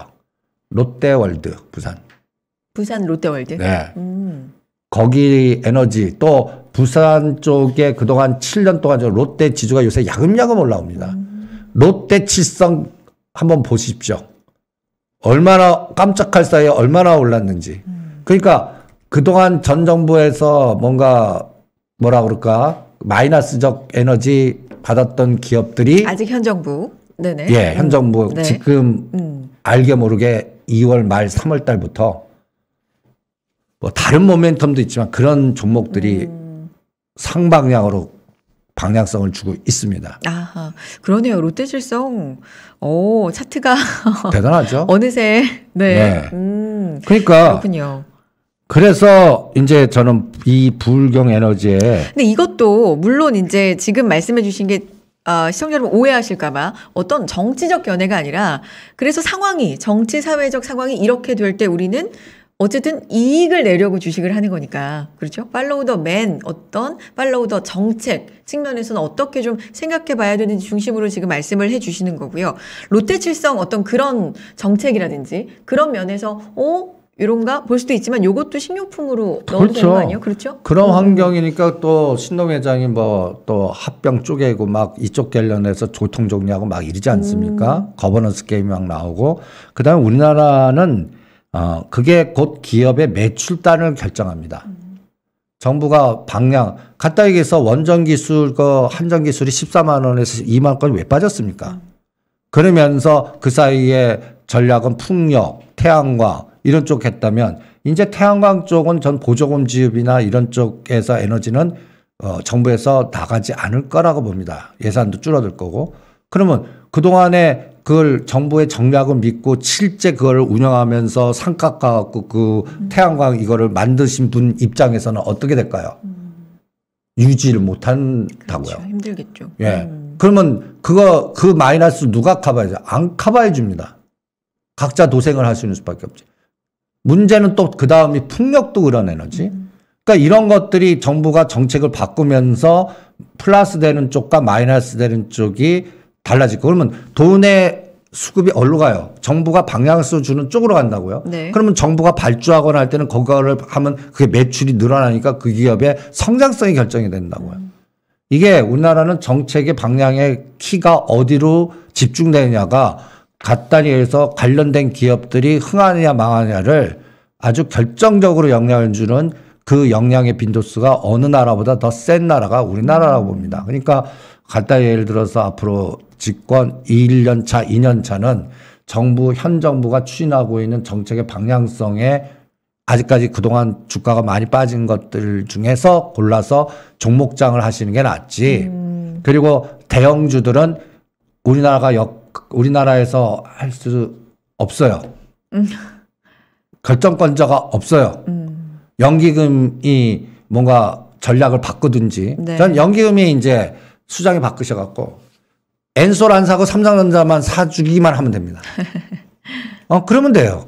롯데월드 부산 롯데월드. 거기 에너지 또 부산 쪽에 그동안 7년 동안 롯데 지주가 요새 야금야금 올라옵니다. 롯데 칠성 한번 보십시오. 얼마나 깜짝할 사이에 얼마나 올랐는지. 그러니까 그동안 전 정부에서 뭔가 뭐라 그럴까 마이너스적 에너지 받았던 기업들이 아직 현 정부. 네네. 예, 현 정부 네. 지금 알게 모르게 2월 말 3월 달부터 뭐 다른 모멘텀도 있지만 그런 종목들이 상방향으로 방향성을 주고 있습니다. 아하, 그러네요. 롯데질성, 차트가 대단하죠? 어느새, 네. 그러니까 그렇군요. 그래서 이제 저는 이 불경 에너지에 근데 이것도 물론 이제 지금 말씀해 주신 게 시청자 여러분 오해하실까봐 어떤 정치적 견해가 아니라 그래서 정치 사회적 상황이 이렇게 될 때 우리는 어쨌든 이익을 내려고 주식을 하는 거니까. 그렇죠? 팔로우 더 맨, 팔로우 더 정책 측면에서는 어떻게 좀 생각해 봐야 되는지 중심으로 지금 말씀을 해 주시는 거고요. 롯데칠성 어떤 그런 정책이라든지 그런 면에서, 이런가 볼 수도 있지만 요것도 식료품으로 넣어도 되는 거 아니에요? 그렇죠? 그런 환경이니까 또 신동 회장이 뭐 또 합병 쪼개고 막 이쪽 관련해서 조통 정리하고 막 이러지 않습니까? 거버넌스 게임 막 나오고. 그 다음에 우리나라는 그게 곧 기업의 매출단을 결정합니다. 정부가 방향, 갖다 얘기해서 원전 기술, 한전 기술이 14만 원에서 2만 원까지 왜 빠졌습니까? 그러면서 그 사이에 전략은 풍력, 태양광, 이런 쪽 했다면, 이제 태양광 쪽은 전 보조금 지급이나 이런 쪽에서 에너지는 정부에서 나가지 않을 거라고 봅니다. 예산도 줄어들 거고. 그러면 그동안에 그걸 정부의 전략을 믿고 실제 그걸 운영하면서 상가 가갖고 그 태양광 이거를 만드신 분 입장에서는 어떻게 될까요? 유지를 못 한다고요. 그렇죠. 힘들겠죠. 예. 그러면 그 마이너스 누가 커버해줘? 안 커버해 줍니다. 각자 도생을 하시는 수밖에 없지. 문제는 또 그 다음이 풍력도 그런 에너지. 그러니까 이런 것들이 정부가 정책을 바꾸면서 플러스 되는 쪽과 마이너스 되는 쪽이 달라질 거. 그러면 돈의 수급이 어디로 가요? 정부가 방향수 주는 쪽으로 간다고요? 네. 그러면 정부가 발주하거나 할 때는 그거를 하면 그게 매출이 늘어나니까 그 기업의 성장성이 결정이 된다고요. 이게 우리나라는 정책의 방향의 키가 어디로 집중되느냐가 간단히 해서 관련된 기업들이 흥하느냐 망하느냐를 아주 결정적으로 영향을 주는 그 영향의 빈도수가 어느 나라보다 더 센 나라가 우리나라라고 봅니다. 그러니까 간단히 예를 들어서 앞으로 집권 1년 차, 2년 차는 현 정부가 추진하고 있는 정책의 방향성에 아직까지 그동안 주가가 많이 빠진 것들 중에서 골라서 종목장을 하시는 게 낫지. 그리고 대형주들은 우리나라에서 할 수 없어요. 결정권자가 없어요. 연기금이 뭔가 전략을 바꾸든지. 네. 전 연기금이 이제 수장이 바꾸셔갖고 엔솔 안 사고 삼성전자만 사주기만 하면 됩니다. 그러면 돼요.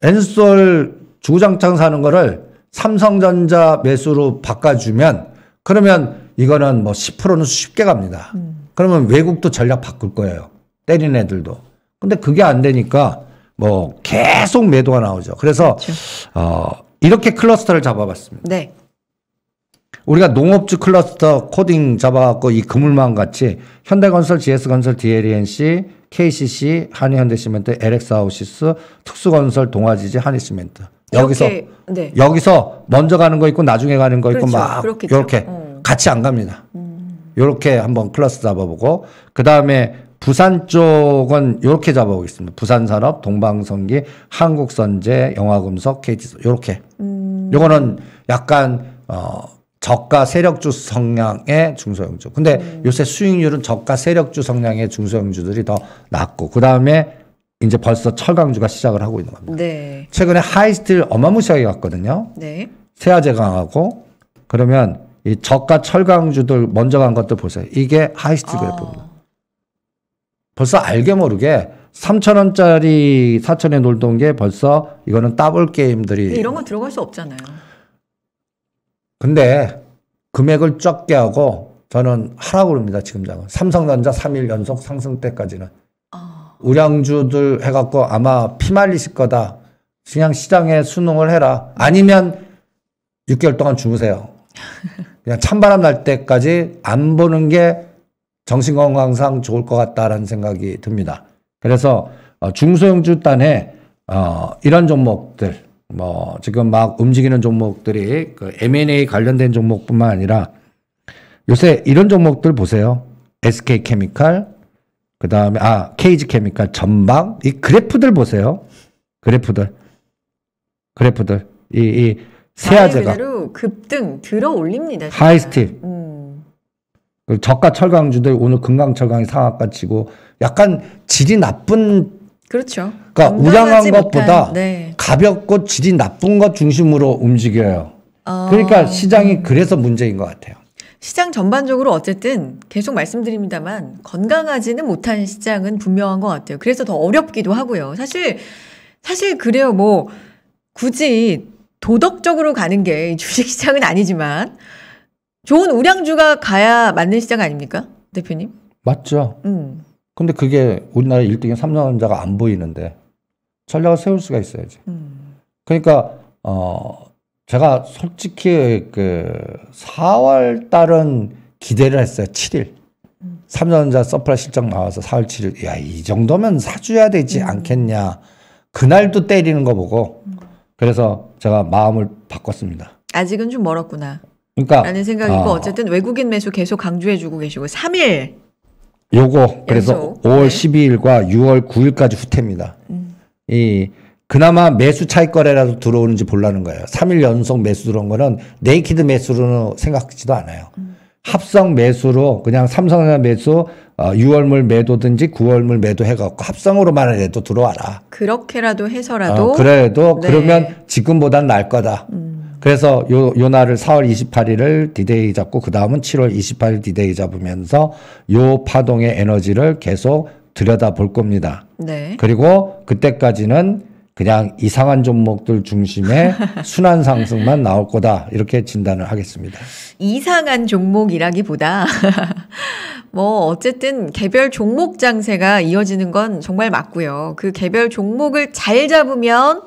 엔솔 주구장창 사는 거를 삼성전자 매수로 바꿔주면 그러면 이거는 뭐 10%는 쉽게 갑니다. 그러면 외국도 전략 바꿀 거예요. 때린 애들도. 근데 그게 안 되니까 뭐 계속 매도가 나오죠. 그래서 그렇죠. 이렇게 클러스터를 잡아봤습니다. 네. 우리가 농업주 클러스터 코딩 잡아갖고 이 그물망 같이 현대건설, GS건설, DLENC, KCC, 한희현대시멘트, LX하우시스, 특수건설, 동아지지, 한희시멘트. 여기서 먼저 가는 거 있고 나중에 가는 거 있고 그렇죠. 막 그렇겠죠. 이렇게 같이 안 갑니다. 이렇게 한번 클러스 잡아보고 그 다음에 부산 쪽은 이렇게 잡아보겠습니다. 부산산업, 동방성기, 한국선제, 영화금속, KT 이렇게. 요거는 약간 저가 세력주 성향의 중소형주. 근데 요새 수익률은 저가 세력주 성향의 중소형주들이 더 낮고 그 다음에 이제 벌써 철강주가 시작을 하고 있는 겁니다. 네. 최근에 하이스틸 어마무시하게 갔거든요. 네. 세아제 강하고 그러면 이 저가 철강주들 먼저 간 것들 보세요. 이게 하이스틸 그래프입니다. 벌써 알게 모르게 3,000원짜리 4,000에 놀던 게 벌써 이거는 더블 게임들이. 이런 건 들어갈 수 없잖아요. 근데 금액을 적게 하고 저는 하라고 그럽니다. 지금 장은. 삼성전자 3일 연속 상승 때까지는. 우량주들 해갖고 아마 피말리실 거다. 그냥 시장에 순응을 해라. 아니면 6개월 동안 주무세요. 그냥 찬바람 날 때까지 안 보는 게 정신건강상 좋을 것 같다라는 생각이 듭니다. 그래서 중소형주단에 이런 종목들 뭐 지금 막 움직이는 종목들이 그 M&A 관련된 종목뿐만 아니라 요새 이런 종목들 보세요. SK케미칼 그다음에 KG케미칼 전방 이 그래프들 보세요. 그래프들 이 세아제가 그대로 급등 들어 올립니다. 하이스틸 그 저가 철강주들 오늘 금강철강이 상한가 치고 약간 질이 나쁜 그렇죠. 그러니까 우량한 것보다 네. 가볍고 질이 나쁜 것 중심으로 움직여요. 그러니까 시장이 그래서 문제인 것 같아요. 시장 전반적으로 어쨌든 계속 말씀드립니다만 건강하지는 못한 시장은 분명한 것 같아요. 그래서 더 어렵기도 하고요. 사실 그래요. 뭐 굳이 도덕적으로 가는 게 주식시장은 아니지만 좋은 우량주가 가야 맞는 시장 아닙니까? 대표님? 맞죠. 근데 그게 우리나라 1등인 삼성전자가 안 보이는데 전략을 세울 수가 있어야지. 그러니까 제가 솔직히 그 4월 달은 기대를 했어요. 7일. 삼성전자 서프라이 실적 나와서 4월 7일. 야, 이 정도면 사줘야 되지 않겠냐. 그날도 때리는 거 보고 그래서 제가 마음을 바꿨습니다. 아직은 좀 멀었구나. 그러니까 라는 생각이고 어쨌든 외국인 매수 계속 강조해주고 계시고 3일 요거 그래서 연속. 5월 네. 12일과 6월 9일까지 후퇴입니다. 그나마 매수 차익 거래라도 들어오는지 보려는 거예요. 3일 연속 매수 들어온 거는 네이키드 매수로는 생각지도 않아요. 합성 매수로 그냥 삼성전자 매수 6월물 매도든지 9월물 매도 해갖고 합성으로만 해도 들어와라. 그렇게라도 해서라도 그래도 네. 그러면 지금보단 나을 거다. 그래서 요 날을 4월 28일을 디데이 잡고 그 다음은 7월 28일 디데이 잡으면서 요 파동의 에너지를 계속 들여다 볼 겁니다. 네. 그리고 그때까지는 그냥 이상한 종목들 중심의 순환 상승만 나올 거다. 이렇게 진단을 하겠습니다. 이상한 종목이라기보다 뭐 어쨌든 개별 종목 장세가 이어지는 건 정말 맞고요. 그 개별 종목을 잘 잡으면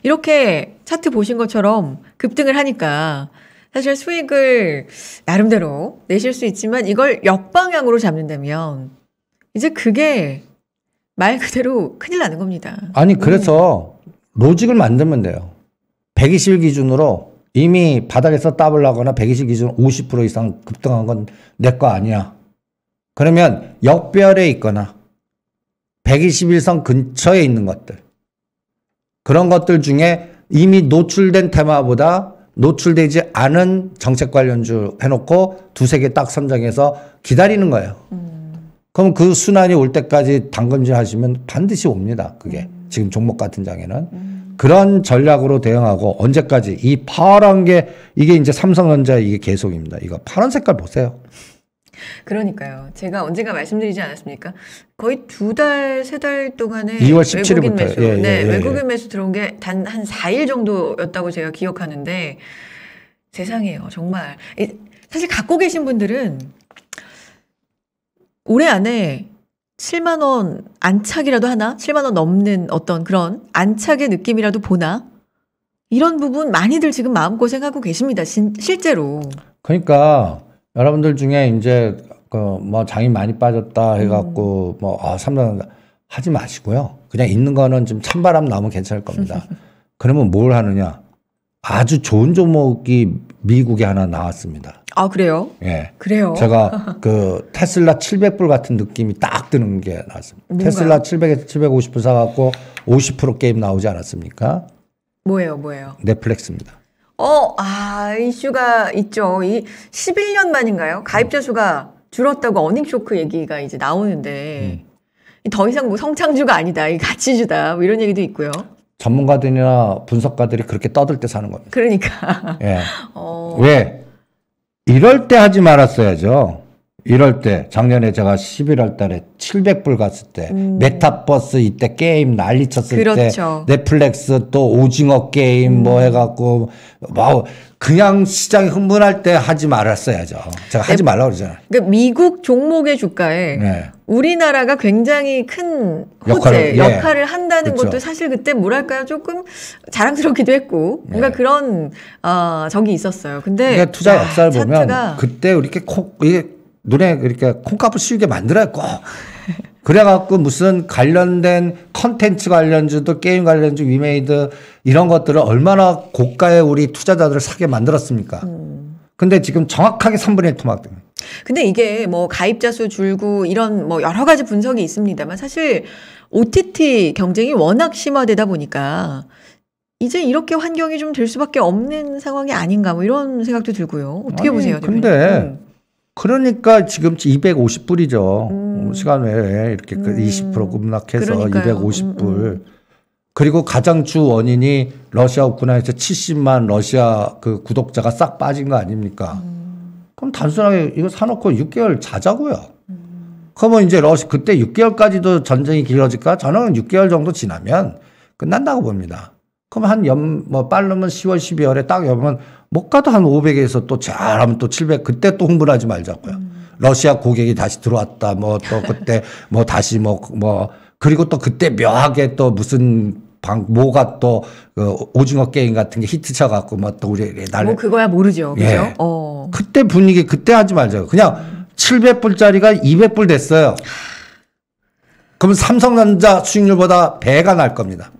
이렇게 차트 보신 것처럼 급등을 하니까 사실 수익을 나름대로 내실 수 있지만 이걸 역방향으로 잡는다면 이제 그게 말 그대로 큰일 나는 겁니다. 아니 그래서 로직을 만들면 돼요. 120일 기준으로 이미 바닥에서 더블 나거나 120일 기준 50% 이상 급등한 건 내 거 아니야. 그러면 역별에 있거나 121선 근처에 있는 것들 그런 것들 중에 이미 노출된 테마보다 노출되지 않은 정책 관련주 해놓고 두세 개 딱 선정해서 기다리는 거예요. 그럼 그 순환이 올 때까지 당근질 하시면 반드시 옵니다. 그게 지금 종목 같은 장에는. 그런 전략으로 대응하고 언제까지 이 파란 게 이게 이제 삼성전자 이게 계속입니다. 이거 파란 색깔 보세요. 그러니까요. 제가 언젠가 말씀드리지 않았습니까? 거의 2달, 3달 동안에 2월 17일 외국인 부터요. 매수, 네, 외국인 매수 들어온 게 단 한 4일 정도였다고 제가 기억하는데 세상에요. 정말. 사실 갖고 계신 분들은 올해 안에 7만 원 안착이라도 하나? 7만 원 넘는 어떤 그런 안착의 느낌이라도 보나? 이런 부분 많이들 지금 마음고생하고 계십니다. 실제로. 그러니까 여러분들 중에 이제 그 뭐 장이 많이 빠졌다 해갖고 삼성 하지 마시고요. 그냥 있는 거는 좀 찬바람 나오면 괜찮을 겁니다. 그러면 뭘 하느냐? 아주 좋은 종목이 미국에 하나 나왔습니다. 아, 그래요? 예. 그래요? 제가 그 테슬라 700불 같은 느낌이 딱 드는 게 나왔습니다. 뭔가요? 테슬라 700에서 750불 사갖고 50% 게임 나오지 않았습니까? 뭐예요? 넷플릭스입니다. 이슈가 있죠. 이 11년 만인가요? 가입자 수가 줄었다고 어닝 쇼크 얘기가 이제 나오는데 더 이상 뭐 성장주가 아니다. 이 가치주다. 뭐 이런 얘기도 있고요. 전문가들이나 분석가들이 그렇게 떠들 때 사는 겁니다. 그러니까. 예. 왜? 이럴 때 하지 말았어야죠. 이럴 때 작년에 제가 11월 달에 700불 갔을 때 메타버스 이때 게임 난리 쳤을 그렇죠. 때 넷플릭스 또 오징어 게임 뭐 해갖고 그냥 시장이 흥분할 때 하지 말았어야죠. 제가 하지 말라고 그러잖아요. 그러니까 미국 종목의 주가에 네. 우리나라가 굉장히 큰 호재, 역할을 한다는 그렇죠. 것도 사실 그때 뭐랄까요? 조금 자랑스럽기도 했고 뭔가 그런 적이 있었어요. 근데 그러니까 투자 역사를 보면 차트가 그때 이렇게 이게 눈에 이렇게 콩값을 씌우게 만들어야 꼭 그래갖고 무슨 관련된 컨텐츠 관련주도 게임 관련주 위메이드 이런 것들을 얼마나 고가의 우리 투자자들을 사게 만들었습니까? 근데 지금 정확하게 3분의 1 토막됩니다. 근데 이게 뭐 가입자 수 줄고 이런 뭐 여러 가지 분석이 있습니다만 사실 OTT 경쟁이 워낙 심화되다 보니까 이제 이렇게 환경이 좀 될 수밖에 없는 상황이 아닌가 뭐 이런 생각도 들고요. 어떻게 보세요? 근데 그러니까 지금 250불이죠. 시간 외에 이렇게 20% 급락해서 그러니까요. 250불. 그리고 가장 주 원인이 러시아 우크라이나에서 70만 러시아 그 구독자가 싹 빠진 거 아닙니까? 그럼 단순하게 이거 사놓고 6개월 자자고요. 그러면 이제 그때 6개월까지도 전쟁이 길어질까? 저는 6개월 정도 지나면 끝난다고 봅니다. 그럼 빠르면 10월, 12월에 딱 여면 못 가도 한 500에서 또 잘하면 또 700, 그때 또 흥분하지 말자고요. 러시아 고객이 다시 들어왔다. 뭐 또 그때 뭐 다시 그리고 또 그때 묘하게 또 무슨 뭐가 또 그 오징어 게임 같은 게 히트 쳐갖고 뭐 또 우리 뭐 그거야 모르죠. 그죠? 예. 그때 분위기 그때 하지 말자고. 그냥 700불짜리가 200불 됐어요. 그러면 삼성전자 수익률보다 배가 날 겁니다.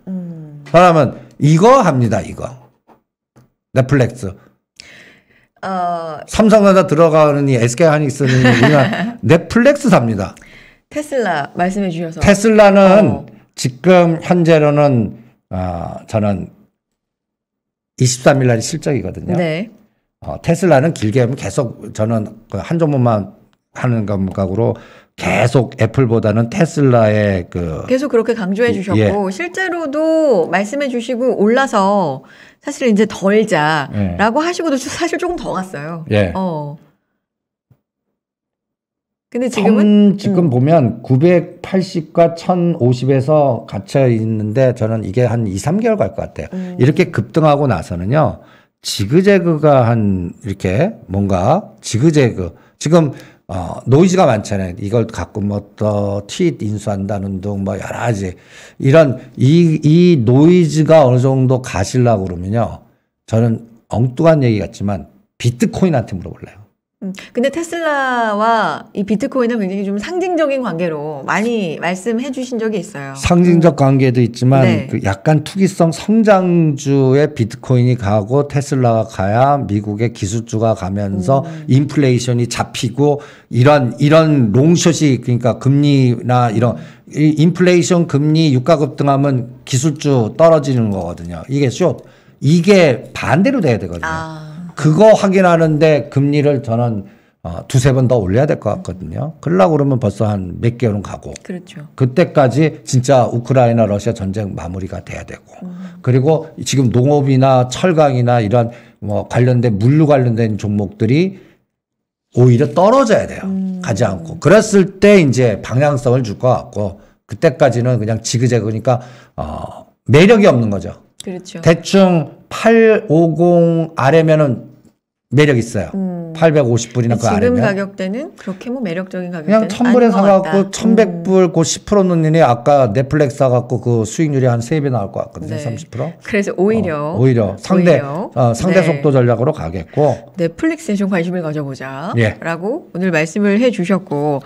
그러면 이거 합니다. 이거. 넷플릭스. 삼성전자 들어가는 이 SK하이닉스는 우리가 넷플릭스 삽니다. 테슬라 말씀해 주셔서. 테슬라는 지금 현재로는 저는 23일 날이 실적이거든요. 네. 테슬라는 길게 하면 계속 저는 한 종목만 하는 감각으로 계속 애플보다는 테슬라의 계속 그렇게 강조해 주셨고 예. 실제로도 말씀해 주시고 올라서 사실 이제 덜자라고 하시고도 사실 조금 더 갔어요. 예. 근데 지금은 지금 보면 980과 1050에서 갇혀 있는데 저는 이게 한 2, 3개월 갈 것 같아요. 이렇게 급등하고 나서는요. 지그재그가 이렇게 뭔가 지그재그 지금 노이즈가 많잖아요. 이걸 갖고 뭐 또 트윗 인수한다는 둥 뭐 여러 가지 이런 이 노이즈가 어느 정도 가시려고 그러면요. 저는 엉뚱한 얘기 같지만 비트코인한테 물어볼래요. 근데 테슬라와 이 비트코인은 굉장히 좀 상징적인 관계로 많이 말씀해 주신 적이 있어요. 상징적 관계도 있지만 네. 약간 투기성 성장주에 비트코인이 가고 테슬라가 가야 미국의 기술주가 가면서 인플레이션이 잡히고 이런 롱숏이 그러니까 금리나 이런 인플레이션 금리 유가 급등하면 기술주 떨어지는 거거든요. 이게 이게 반대로 돼야 되거든요. 그거 확인하는데 금리를 저는 두세 번 더 올려야 될 것 같거든요. 그러려고 그러면 벌써 한 몇 개월은 가고. 그렇죠. 그때까지 진짜 우크라이나 러시아 전쟁 마무리가 돼야 되고. 그리고 지금 농업이나 철강이나 이런 뭐 관련된 물류 관련된 종목들이 오히려 떨어져야 돼요. 가지 않고. 그랬을 때 이제 방향성을 줄 것 같고 그때까지는 그냥 지그재그니까 매력이 없는 거죠. 그렇죠. 대충 850 아래면은 매력 있어요. 850불이나 그 아래면. 지금 가격대는 그렇게 뭐 매력적인 그냥 가격대는 1000불에 사갖고 1100불 그 10% 넣느니 아까 넷플릭스 사갖고 그 수익률이 한 3배 나올 것 같거든요. 네. 30%. 그래서 오히려 상대 네. 속도 전략으로 가겠고. 넷플릭스에 좀 관심을 가져보자. 예. 라고 오늘 말씀을 해 주셨고.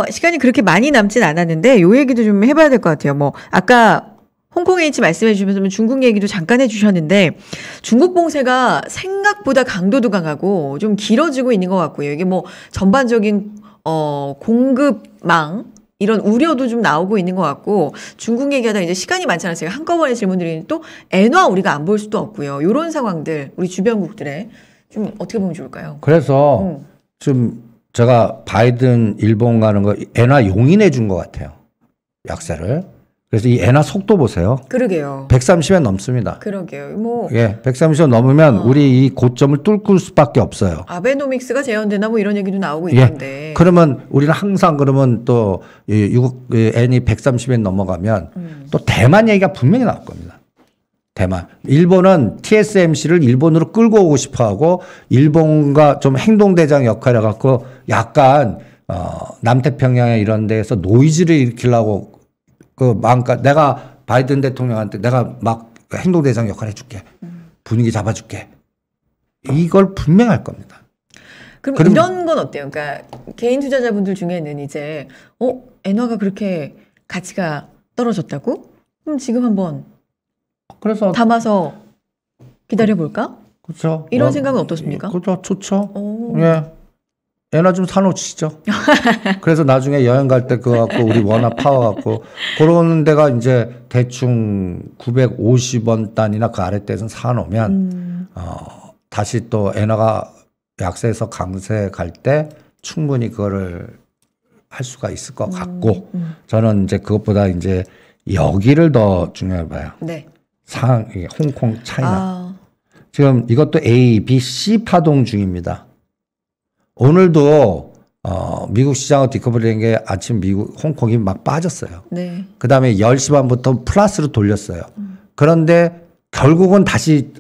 시간이 그렇게 많이 남진 않았는데 요 얘기도 좀 해봐야 될 것 같아요. 뭐 아까 홍콩 H 말씀해 주시면서 중국 얘기도 잠깐 해주셨는데 중국 봉쇄가 생각보다 강도도 강하고 좀 길어지고 있는 것 같고요. 이게 뭐 전반적인 공급망 이런 우려도 좀 나오고 있는 것 같고 중국 얘기하다 이제 시간이 많지 않아서 제가 한꺼번에 질문드리는 또 엔화 우리가 안 볼 수도 없고요. 이런 상황들 우리 주변국들의 좀 어떻게 보면 좋을까요? 그래서 좀 제가 바이든 일본 가는 거 엔화 용인해 준 것 같아요. 약세를. 그래서 이 엔화 속도 보세요. 그러게요. 130엔 넘습니다. 그러게요. 뭐 130엔 넘으면 우리 이 고점을 뚫을 수밖에 없어요. 아베노믹스가 재현되나 뭐 이런 얘기도 나오고 있는데. 그러면 우리는 항상 그러면 또 엔이 130엔 넘어가면 또 대만 얘기가 분명히 나올 겁니다. 대만. 일본은 TSMC를 일본으로 끌고 오고 싶어 하고 일본과 좀 행동대장 역할을 해갖고 약간 남태평양에 이런 데에서 노이즈를 일으키려고 내가 바이든 대통령한테 내가 막 행동대장 역할 해줄게. 분위기 잡아줄게. 이걸 분명히 할 겁니다. 그럼 이런 건 어때요? 그러니까 개인 투자자분들 중에는 이제 엔화가 그렇게 가치가 떨어졌다고? 그럼 지금 한번 그래서 담아서 기다려볼까? 그렇죠. 이런 생각은 어떻습니까? 그렇죠. 좋죠. 예. 엔화 좀 사놓으시죠. 그래서 나중에 여행 갈 때 그거 갖고 우리 원화 파워 갖고 그런 데가 이제 대충 950원 단위나 그 아래때에서 사놓으면 다시 또 엔화가 약세에서 강세 갈 때 충분히 그거를 할 수가 있을 것 같고 저는 이제 그것보다 이제 여기를 더 중요해 봐요. 네. 홍콩, 차이나. 지금 이것도 A, B, C 파동 중입니다. 오늘도 미국 시장을 디커버리는 게 아침 미국 홍콩이 막 빠졌어요. 네. 그다음에 10시 반부터 플러스로 돌렸어요. 그런데 결국은 다시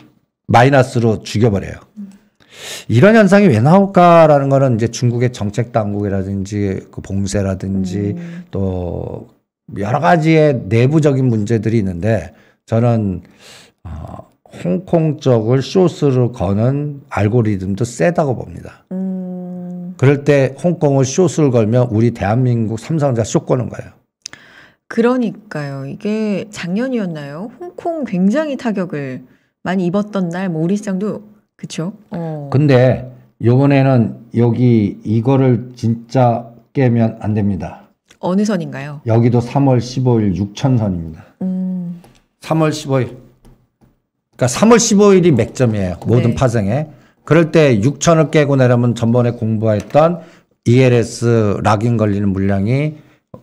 마이너스로 죽여버려요. 이런 현상이 왜 나올까라는 거는 이제 중국의 정책 당국이라든지 그 봉쇄라든지 또 여러 가지의 내부적인 문제들이 있는데 저는 홍콩 쪽을 숏으로 거는 알고리즘도 세다고 봅니다. 그럴 때 홍콩을 숏을 걸면 우리 대한민국 삼성전자 숏 거는 거예요. 그러니까요. 이게 작년이었나요? 홍콩 굉장히 타격을 많이 입었던 날, 뭐 우리 시장도 그쵸? 근데 요번에는 여기 이거를 진짜 깨면 안 됩니다. 어느 선인가요? 여기도 3월 15일 6천선입니다. 3월 15일. 그러니까 3월 15일이 맥점이에요. 모든 네. 파생에. 그럴 때 6천을 깨고 내려면 전번에 공부했던 ELS 락인 걸리는 물량이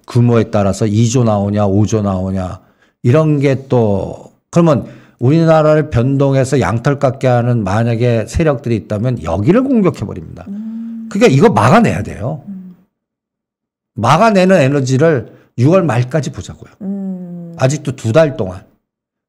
규모에 따라서 2조 나오냐 5조 나오냐 이런 게 또 그러면 우리나라를 변동해서 양털 깎게 하는 만약에 세력들이 있다면 여기를 공격해 버립니다. 그러니까 이거 막아내야 돼요. 막아내는 에너지를 6월 말까지 보자고요. 아직도 2달 동안.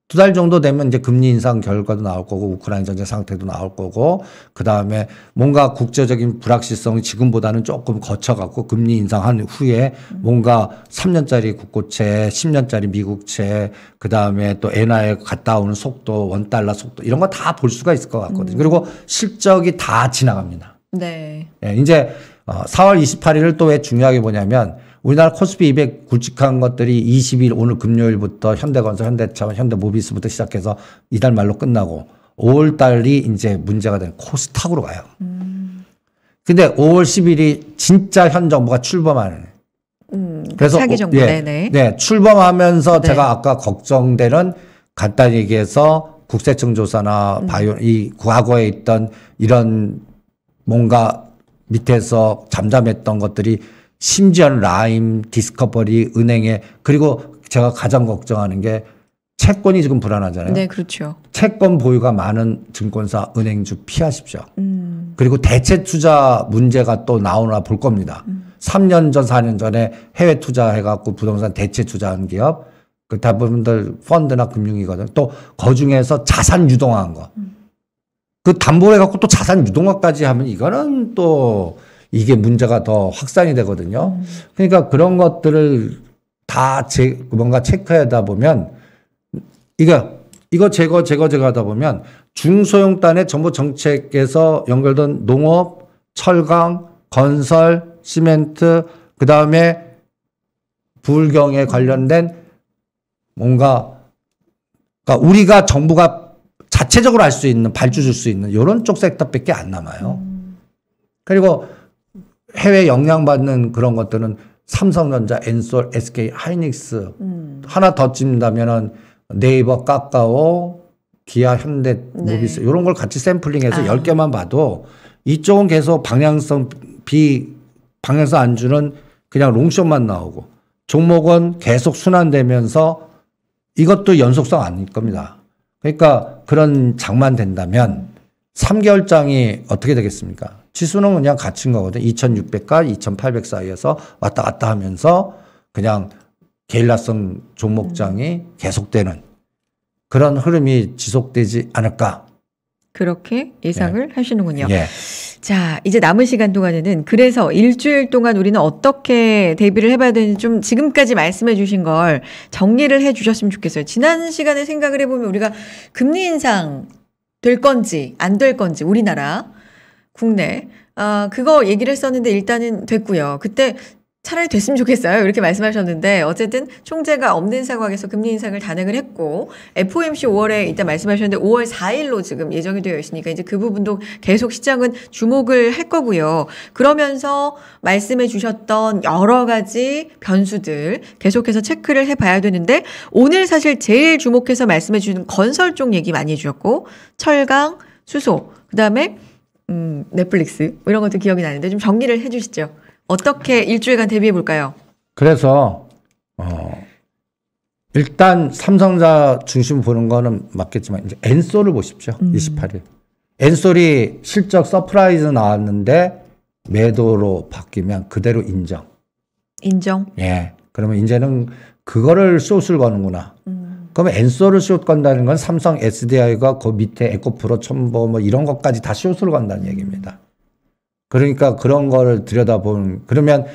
2달 정도 되면 이제 금리 인상 결과도 나올 거고 우크라이나 전쟁 상태도 나올 거고 그다음에 뭔가 국제적인 불확실성이 지금보다는 조금 거쳐갖고 금리 인상한 후에 뭔가 3년짜리 국고채, 10년짜리 미국채 그다음에 또 엔화에 갔다 오는 속도, 원달러 속도 이런 거 다 볼 수가 있을 것 같거든요. 그리고 실적이 다 지나갑니다. 네. 예, 이제 4월 28일을 또 왜 중요하게 보냐면 우리나라 코스피 200 굵직한 것들이 20일 오늘 금요일부터 현대건설, 현대차원, 현대모비스부터 시작해서 이달 말로 끝나고 5월 달이 이제 문제가 되는 코스닥으로 가요. 근데 5월 10일이 진짜 현 정부가 출범하는. 그래서 차기 정부. 네, 출범하면서 네. 제가 아까 걱정되는 간단히 얘기해서 국세청 조사나 바이오 이 과거에 있던 이런 뭔가 밑에서 잠잠했던 것들이 심지어는 라임, 디스커버리, 은행에 그리고 제가 가장 걱정하는 게 채권이 지금 불안하잖아요. 네, 그렇죠. 채권 보유가 많은 증권사, 은행주 피하십시오. 그리고 대체 투자 문제가 또 나오나 볼 겁니다. 3년 전, 4년 전에 해외 투자해갖고 부동산 대체 투자한 기업, 그 대부분들 펀드나 금융이거든요. 또 그중에서 자산 유동화한 거. 그 담보를 해갖고 또 자산 유동화까지 하면 이거는 또 이게 문제가 더 확산이 되거든요. 그러니까 그런 것들을 다 뭔가 체크하다 보면 이거 제거 하다 보면 중소형단의 정부 정책에서 연결된 농업, 철강, 건설, 시멘트, 그 다음에 불경에 관련된 뭔가 그러니까 우리가 정부가 자체적으로 할 수 있는 발주 줄 수 있는 이런 쪽 섹터밖에 안 남아요. 그리고 해외 영향받는 그런 것들은 삼성전자, 엔솔, SK, 하이닉스 하나 더 찝는다면은 네이버, 카카오, 기아, 현대, 모비스 이런 걸 같이 샘플링해서 10개만 봐도 이쪽은 계속 방향성 안 주는 그냥 롱숏만 나오고 종목은 계속 순환되면서 이것도 연속성 아닐 겁니다. 그러니까 그런 장만 된다면 3개월장이 어떻게 되겠습니까? 지수는 그냥 갇힌 거거든요. 2600과 2800 사이에서 왔다 갔다 하면서 그냥 게릴라성 종목장이 계속되는 그런 흐름이 지속되지 않을까. 그렇게 예상을 하시는군요. 예. 자, 이제 남은 시간 동안에는 그래서 일주일 동안 우리는 어떻게 대비를 해봐야 되는지 좀 지금까지 말씀해 주신 걸 정리를 해 주셨으면 좋겠어요. 지난 시간에 생각을 해보면 우리가 금리 인상 될 건지 안 될 건지 우리나라 국내. 그거 얘기를 했었는데 일단은 됐고요. 그때 차라리 됐으면 좋겠어요. 이렇게 말씀하셨는데 어쨌든 총재가 없는 상황에서 금리 인상을 단행을 했고 FOMC 5월에 이따 말씀하셨는데 5월 4일로 지금 예정이 되어 있으니까 이제 그 부분도 계속 시장은 주목을 할 거고요. 그러면서 말씀해 주셨던 여러 가지 변수들 계속해서 체크를 해봐야 되는데 오늘 사실 제일 주목해서 말씀해 주는 건설 쪽 얘기 많이 해주셨고 철강, 수소, 그다음에 넷플릭스 이런 것도 기억이 나는데 좀 정리를 해주시죠. 어떻게 일주일간 대비해 볼까요? 그래서 일단 삼성전자 중심 보는 거는 맞겠지만 이제 엔솔을 보십시오. 28일. 엔솔이 실적 서프라이즈 나왔는데 매도로 바뀌면 그대로 인정. 인정? 예. 그러면 이제는 그거를 숏을 거는구나. 그러면 엔솔을 숏 건다는 건 삼성 SDI가 그 밑에 에코프로, 첨보 뭐 이런 것까지 다 숏을 건다는 얘기입니다. 그러니까 그런 거를 들여다보면 그러면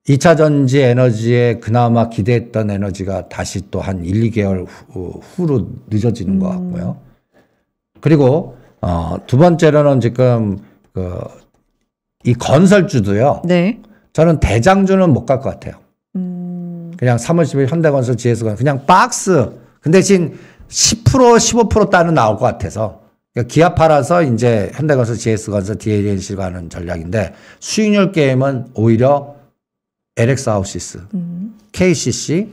2차 전지 에너지에 그나마 기대했던 에너지가 다시 또 한 1, 2개월 후로 늦어지는 것 같고요. 그리고 두 번째로는 지금 이 건설주도요. 네. 저는 대장주는 못 갈 것 같아요. 그냥 3월 10일 현대건설, GS건설 그냥 박스. 그 대신 10% 15% 따는 나올 것 같아서. 그러니까 기아 팔아서 이제 현대건설, GS건설, DLNC가 하는 전략인데 수익률 게임은 오히려 LX하우시스, KCC,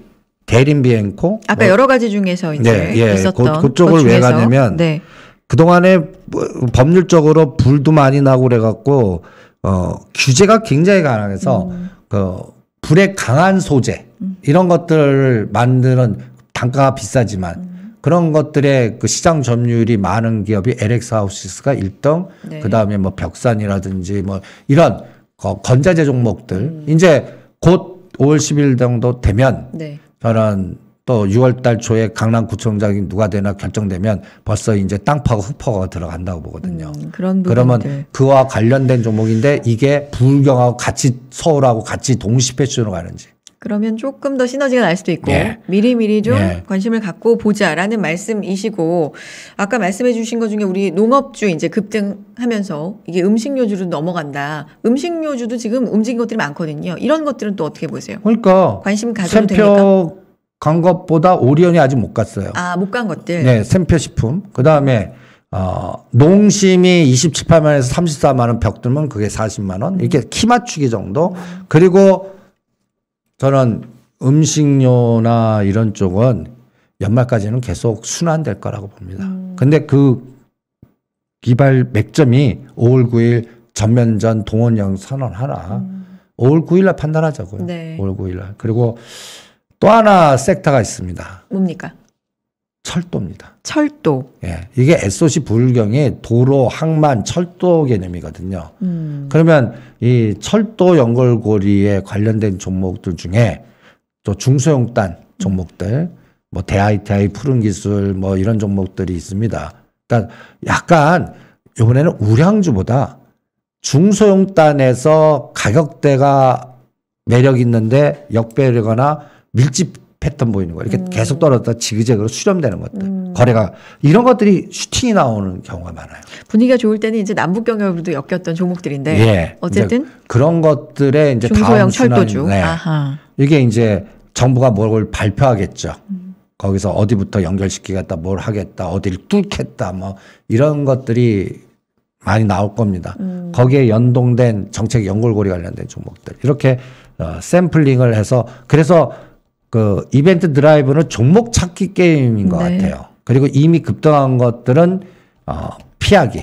대림비엔코. 아까 여러 가지 중에서 이제 있었던 그쪽을 왜 가냐면 네. 그동안에 법률적으로 불도 많이 나고 그래갖고 규제가 굉장히 강해서 불에 강한 소재 이런 것들을 만드는 단가가 비싸지만 그런 것들의 그 시장 점유율이 많은 기업이 LX하우시스가 1등, 네. 그 다음에 뭐 벽산이라든지 뭐 이런 건자재 종목들. 이제 곧 5월 10일 정도 되면 네. 저는 또 6월 달 초에 강남구청장이 누가 되나 결정되면 벌써 이제 땅 파고 흙 파고 들어간다고 보거든요. 그러면 그와 관련된 종목인데 이게 부울경하고 같이 서울하고 같이 동시 패션으로 가는지. 그러면 조금 더 시너지가 날 수도 있고 네. 미리미리 좀 네. 관심을 갖고 보자라는 말씀이시고 아까 말씀해 주신 것 중에 우리 농업주 이제 급등하면서 이게 음식료주로 넘어간다. 음식료주도 지금 움직인 것들이 많거든요. 이런 것들은 또 어떻게 보세요? 그러니까 관심 가져도 됩니까? 샘표 간 것보다 오리온이 아직 못 갔어요. 못 간 것들. 네, 샘표 식품. 그다음에 농심이 27~28만 원에서 34만 원 벽 들면 그게 40만 원. 이렇게 키 맞추기 정도. 그리고 저는 음식료나 이런 쪽은 연말까지는 계속 순환될 거라고 봅니다. 근데 그 기발 맥점이 5월 9일 전면전 동원령 선언하나 5월 9일 날 판단하자고요. 네. 5월 9일 날. 그리고 또 하나 섹터가 있습니다. 뭡니까? 철도입니다. 철도. 예. 이게 SOC 부울경이 도로, 항만, 철도 개념이거든요. 그러면 이 철도 연결고리에 관련된 종목들 중에 또 중소형단 종목들, 뭐 대ITI, 푸른기술 뭐 이런 종목들이 있습니다. 그러니까 약간 이번에는 우량주보다 중소형단에서 가격대가 매력 있는데 역배되거나 밀집 패턴 보이는 거 이렇게 계속 떨어졌다 지그재그로 수렴되는 것들 거래가 이런 것들이 슈팅이 나오는 경우가 많아요. 분위기가 좋을 때는 이제 남북 경협으로도 엮였던 종목들인데 예, 어쨌든 이제 그런 것들의 이제 중소형 철도주. 네. 이게 이제 정부가 뭘 발표하겠죠. 거기서 어디부터 연결시키겠다, 뭘 하겠다, 어디를 뚫겠다, 뭐 이런 것들이 많이 나올 겁니다. 거기에 연동된 정책 연결고리 관련된 종목들 이렇게 샘플링을 해서 그래서 그 이벤트 드라이브는 종목 찾기 게임인 것 네. 같아요. 그리고 이미 급등한 것들은 피하기.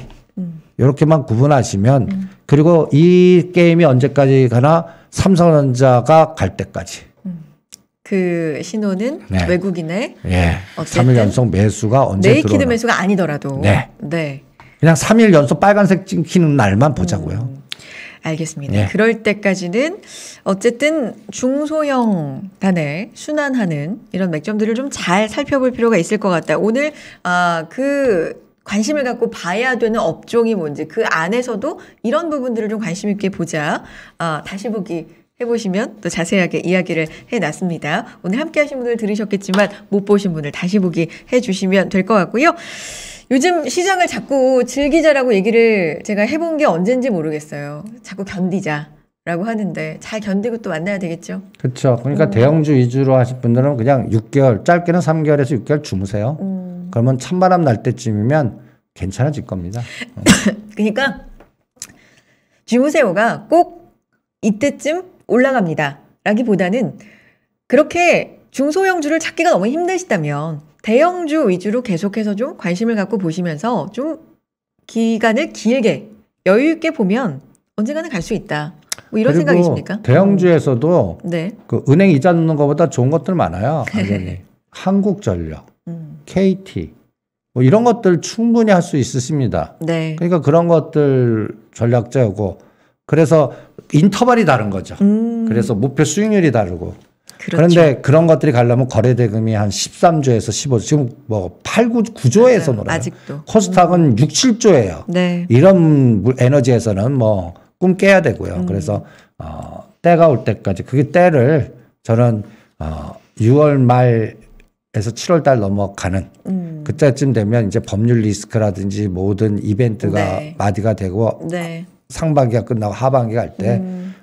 이렇게만 구분하시면 그리고 이 게임이 언제까지 가나 삼성전자가 갈 때까지. 그 신호는 네. 외국인의 네. 3일 연속 매수가 언제 네이키드 들어오나. 매수가 아니더라도 네. 네. 그냥 3일 연속 빨간색 찍히는 날만 보자고요. 알겠습니다. 네. 그럴 때까지는 어쨌든 중소형 단에 순환하는 이런 맥점들을 좀 잘 살펴볼 필요가 있을 것 같다. 오늘 그 관심을 갖고 봐야 되는 업종이 뭔지 그 안에서도 이런 부분들을 좀 관심 있게 보자. 다시 보기 해보시면 또 자세하게 이야기를 해놨습니다. 오늘 함께 하신 분들 들으셨겠지만 못 보신 분들 다시 보기 해주시면 될 것 같고요. 요즘 시장을 자꾸 즐기자라고 얘기를 제가 해본 게 언젠지 모르겠어요. 자꾸 견디자라고 하는데 잘 견디고 또 만나야 되겠죠. 그렇죠. 그러니까 대형주 위주로 하실 분들은 그냥 6개월, 짧게는 3개월에서 6개월 주무세요. 그러면 찬바람 날 때쯤이면 괜찮아질 겁니다. 그러니까 주무세요가 꼭 이때쯤 올라갑니다 라기보다는 그렇게 중소형주를 찾기가 너무 힘드시다면 대형주 위주로 계속해서 좀 관심을 갖고 보시면서 좀 기간을 길게 여유 있게 보면 언젠가는 갈 수 있다. 뭐 이런 생각이십니까? 대형주에서도 네. 그 은행 이자 넣는 것보다 좋은 것들 많아요. 한국전력, KT 뭐 이런 것들 충분히 할 수 있으십니다. 네. 그러니까 그런 것들 전략자고 그래서 인터벌이 다른 거죠. 그래서 목표 수익률이 다르고. 그렇죠. 그런데 그런 것들이 가려면 거래대금이 한 13조에서 15조, 지금 뭐 8, 9조에서 놀아요. 아직도. 코스닥은 6, 7조예요. 네. 이런 에너지에서는 뭐 꿈 깨야 되고요. 그래서 때가 올 때까지 그게 때를 저는 6월 말에서 7월 달 넘어가는 그때쯤 되면 이제 법률 리스크라든지 모든 이벤트가 네. 마디가 되고 네. 상반기가 끝나고 하반기 갈 때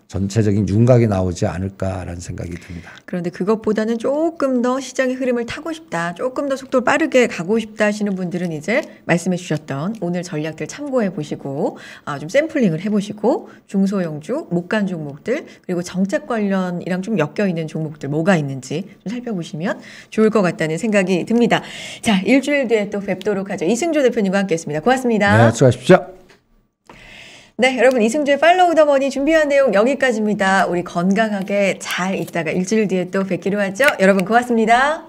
전체적인 윤곽이 나오지 않을까라는 생각이 듭니다. 그런데 그것보다는 조금 더 시장의 흐름을 타고 싶다, 조금 더 속도를 빠르게 가고 싶다 하시는 분들은 이제 말씀해 주셨던 오늘 전략들 참고해 보시고 좀 샘플링을 해보시고 중소형주, 못 간 종목들 그리고 정책 관련이랑 좀 엮여 있는 종목들 뭐가 있는지 좀 살펴보시면 좋을 것 같다는 생각이 듭니다. 자, 일주일 뒤에 또 뵙도록 하죠. 이승조 대표님과 함께했습니다. 고맙습니다. 네, 수고하십시오. 네, 여러분 이승주의 팔로우 더 머니 준비한 내용 여기까지입니다. 우리 건강하게 잘 있다가 일주일 뒤에 또 뵙기로 하죠. 여러분 고맙습니다.